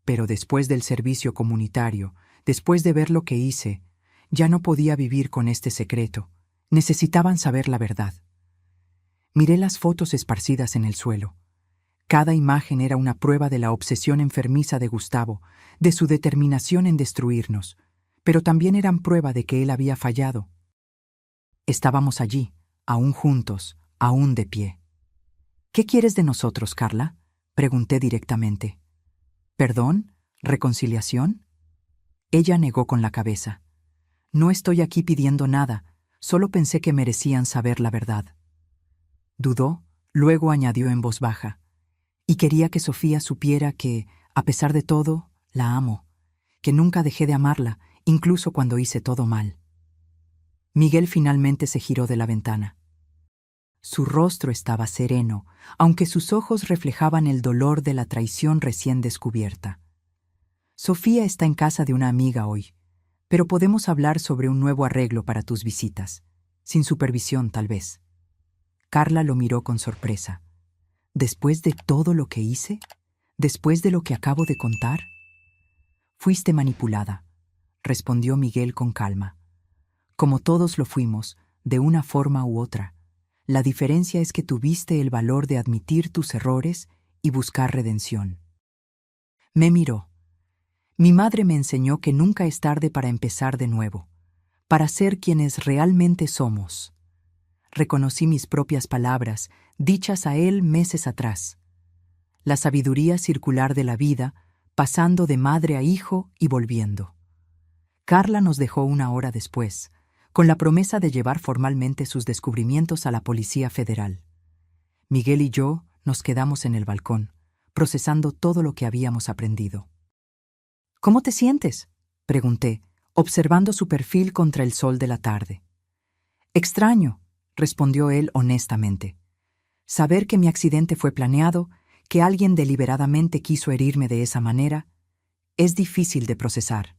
pero después del servicio comunitario, después de ver lo que hice, ya no podía vivir con este secreto. Necesitaban saber la verdad. Miré las fotos esparcidas en el suelo. Cada imagen era una prueba de la obsesión enfermiza de Gustavo, de su determinación en destruirnos, pero también eran prueba de que él había fallado. Estábamos allí, aún juntos, aún de pie. ¿Qué quieres de nosotros, Carla?, pregunté directamente. ¿Perdón? ¿Reconciliación? Ella negó con la cabeza. No estoy aquí pidiendo nada, solo pensé que merecían saber la verdad. Dudó, luego añadió en voz baja. Y quería que Sofía supiera que, a pesar de todo, la amo, que nunca dejé de amarla, incluso cuando hice todo mal. Miguel finalmente se giró de la ventana. Su rostro estaba sereno, aunque sus ojos reflejaban el dolor de la traición recién descubierta. Sofía está en casa de una amiga hoy, pero podemos hablar sobre un nuevo arreglo para tus visitas, sin supervisión tal vez. Carla lo miró con sorpresa. ¿Después de todo lo que hice? ¿Después de lo que acabo de contar? Fuiste manipulada, respondió Miguel con calma. Como todos lo fuimos, de una forma u otra. La diferencia es que tuviste el valor de admitir tus errores y buscar redención. Me miró. Mi madre me enseñó que nunca es tarde para empezar de nuevo, para ser quienes realmente somos. Reconocí mis propias palabras, dichas a él meses atrás. La sabiduría circular de la vida, pasando de madre a hijo y volviendo. Carla nos dejó 1 hora después, con la promesa de llevar formalmente sus descubrimientos a la Policía Federal. Miguel y yo nos quedamos en el balcón, procesando todo lo que habíamos aprendido. ¿Cómo te sientes?, pregunté, observando su perfil contra el sol de la tarde. Extraño, respondió él honestamente. Saber que mi accidente fue planeado, que alguien deliberadamente quiso herirme de esa manera, es difícil de procesar.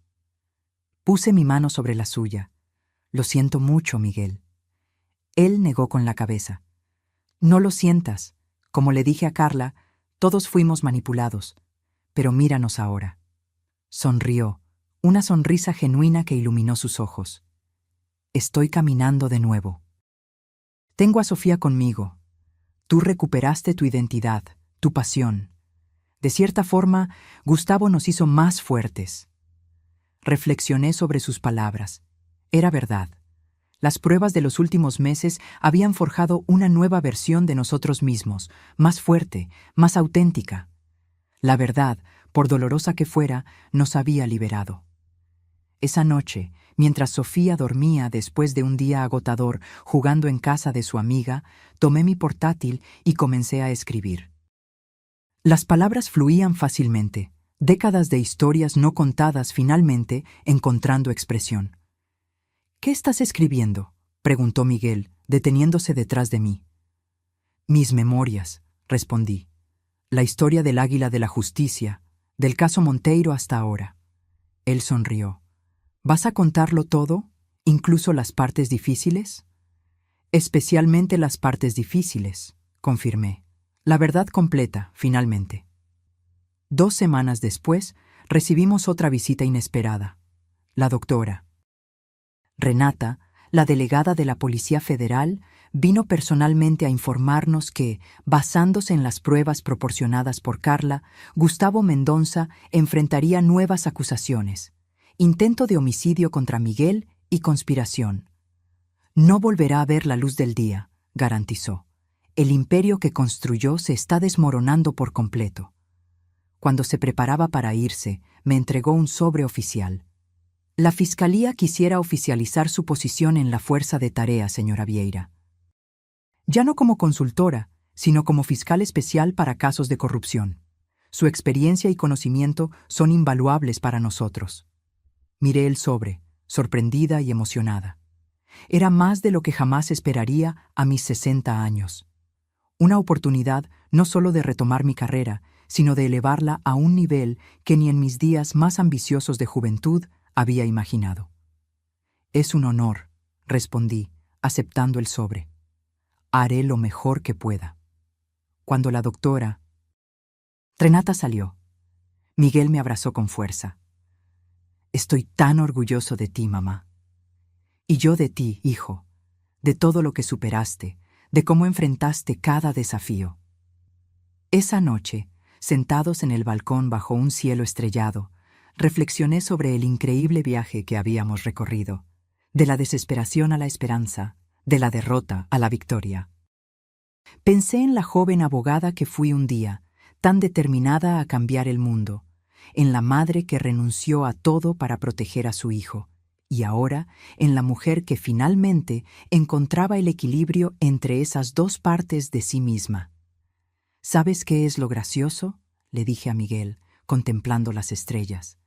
Puse mi mano sobre la suya. Lo siento mucho, Miguel. Él negó con la cabeza. No lo sientas. Como le dije a Carla, todos fuimos manipulados. Pero míranos ahora. Sonrió, una sonrisa genuina que iluminó sus ojos. Estoy caminando de nuevo. Tengo a Sofía conmigo. Tú recuperaste tu identidad, tu pasión. De cierta forma, Gustavo nos hizo más fuertes. Reflexioné sobre sus palabras. Era verdad. Las pruebas de los últimos meses habían forjado una nueva versión de nosotros mismos, más fuerte, más auténtica. La verdad, por dolorosa que fuera, nos había liberado. Esa noche, mientras Sofía dormía después de un día agotador jugando en casa de su amiga, tomé mi portátil y comencé a escribir. Las palabras fluían fácilmente, décadas de historias no contadas finalmente encontrando expresión. ¿Qué estás escribiendo?, preguntó Miguel, deteniéndose detrás de mí. Mis memorias, respondí. La historia del Águila de la Justicia, del caso Monteiro hasta ahora. Él sonrió. ¿Vas a contarlo todo, incluso las partes difíciles? Especialmente las partes difíciles, confirmé. La verdad completa, finalmente. 2 semanas después, recibimos otra visita inesperada. La doctora. Renata, la delegada de la Policía Federal, vino personalmente a informarnos que, basándose en las pruebas proporcionadas por Carla, Gustavo Mendonça enfrentaría nuevas acusaciones, intento de homicidio contra Miguel y conspiración. No volverá a ver la luz del día, garantizó. El imperio que construyó se está desmoronando por completo. Cuando se preparaba para irse, me entregó un sobre oficial. La Fiscalía quisiera oficializar su posición en la Fuerza de Tarea, señora Vieira. Ya no como consultora, sino como fiscal especial para casos de corrupción. Su experiencia y conocimiento son invaluables para nosotros. Miré el sobre, sorprendida y emocionada. Era más de lo que jamás esperaría a mis 60 años. Una oportunidad no solo de retomar mi carrera, sino de elevarla a un nivel que ni en mis días más ambiciosos de juventud había imaginado. Es un honor, respondí, aceptando el sobre. Haré lo mejor que pueda. Cuando la doctora Renata salió, Miguel me abrazó con fuerza. Estoy tan orgulloso de ti, mamá. Y yo de ti, hijo, de todo lo que superaste, de cómo enfrentaste cada desafío. Esa noche, sentados en el balcón bajo un cielo estrellado, reflexioné sobre el increíble viaje que habíamos recorrido, de la desesperación a la esperanza, de la derrota a la victoria. Pensé en la joven abogada que fui un día, tan determinada a cambiar el mundo, en la madre que renunció a todo para proteger a su hijo, y ahora en la mujer que finalmente encontraba el equilibrio entre esas dos partes de sí misma. ¿Sabes qué es lo gracioso?, le dije a Miguel, contemplando las estrellas.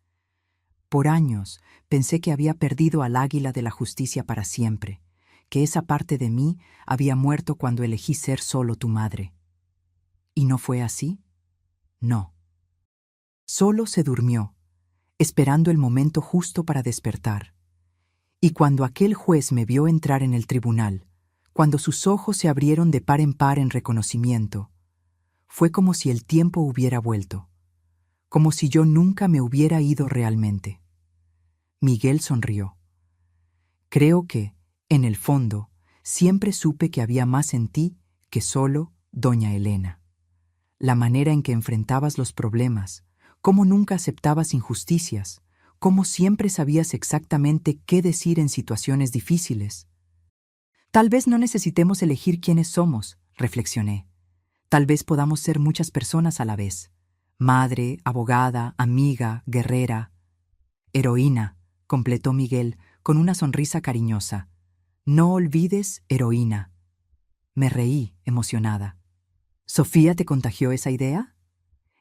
Por años pensé que había perdido al águila de la justicia para siempre, que esa parte de mí había muerto cuando elegí ser solo tu madre. ¿Y no fue así? No. Solo se durmió, esperando el momento justo para despertar. Y cuando aquel juez me vio entrar en el tribunal, cuando sus ojos se abrieron de par en par en reconocimiento, fue como si el tiempo hubiera vuelto, como si yo nunca me hubiera ido realmente. Miguel sonrió. Creo que, en el fondo, siempre supe que había más en ti que solo doña Elena. La manera en que enfrentabas los problemas, cómo nunca aceptabas injusticias, cómo siempre sabías exactamente qué decir en situaciones difíciles. Tal vez no necesitemos elegir quiénes somos, reflexioné. Tal vez podamos ser muchas personas a la vez. Madre, abogada, amiga, guerrera. Heroína, completó Miguel con una sonrisa cariñosa. No olvides, heroína. Me reí, emocionada. ¿Sofía te contagió esa idea?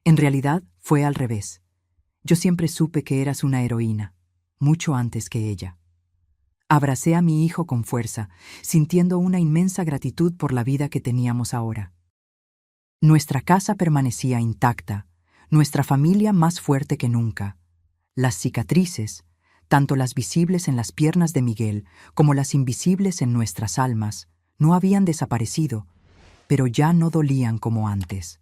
En realidad, fue al revés. Yo siempre supe que eras una heroína, mucho antes que ella. Abracé a mi hijo con fuerza, sintiendo una inmensa gratitud por la vida que teníamos ahora. Nuestra casa permanecía intacta, nuestra familia más fuerte que nunca. Las cicatrices, tanto las visibles en las piernas de Miguel como las invisibles en nuestras almas, no habían desaparecido, pero ya no dolían como antes.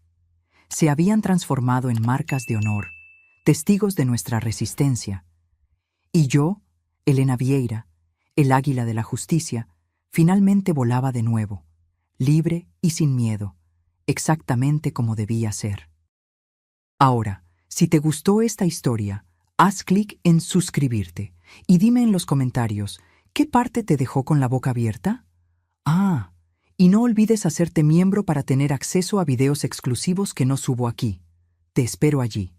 Se habían transformado en marcas de honor, testigos de nuestra resistencia. Y yo, Elena Vieira, el águila de la justicia, finalmente volaba de nuevo, libre y sin miedo, exactamente como debía ser. Ahora, si te gustó esta historia, haz clic en suscribirte y dime en los comentarios, ¿qué parte te dejó con la boca abierta? Y no olvides hacerte miembro para tener acceso a videos exclusivos que no subo aquí. Te espero allí.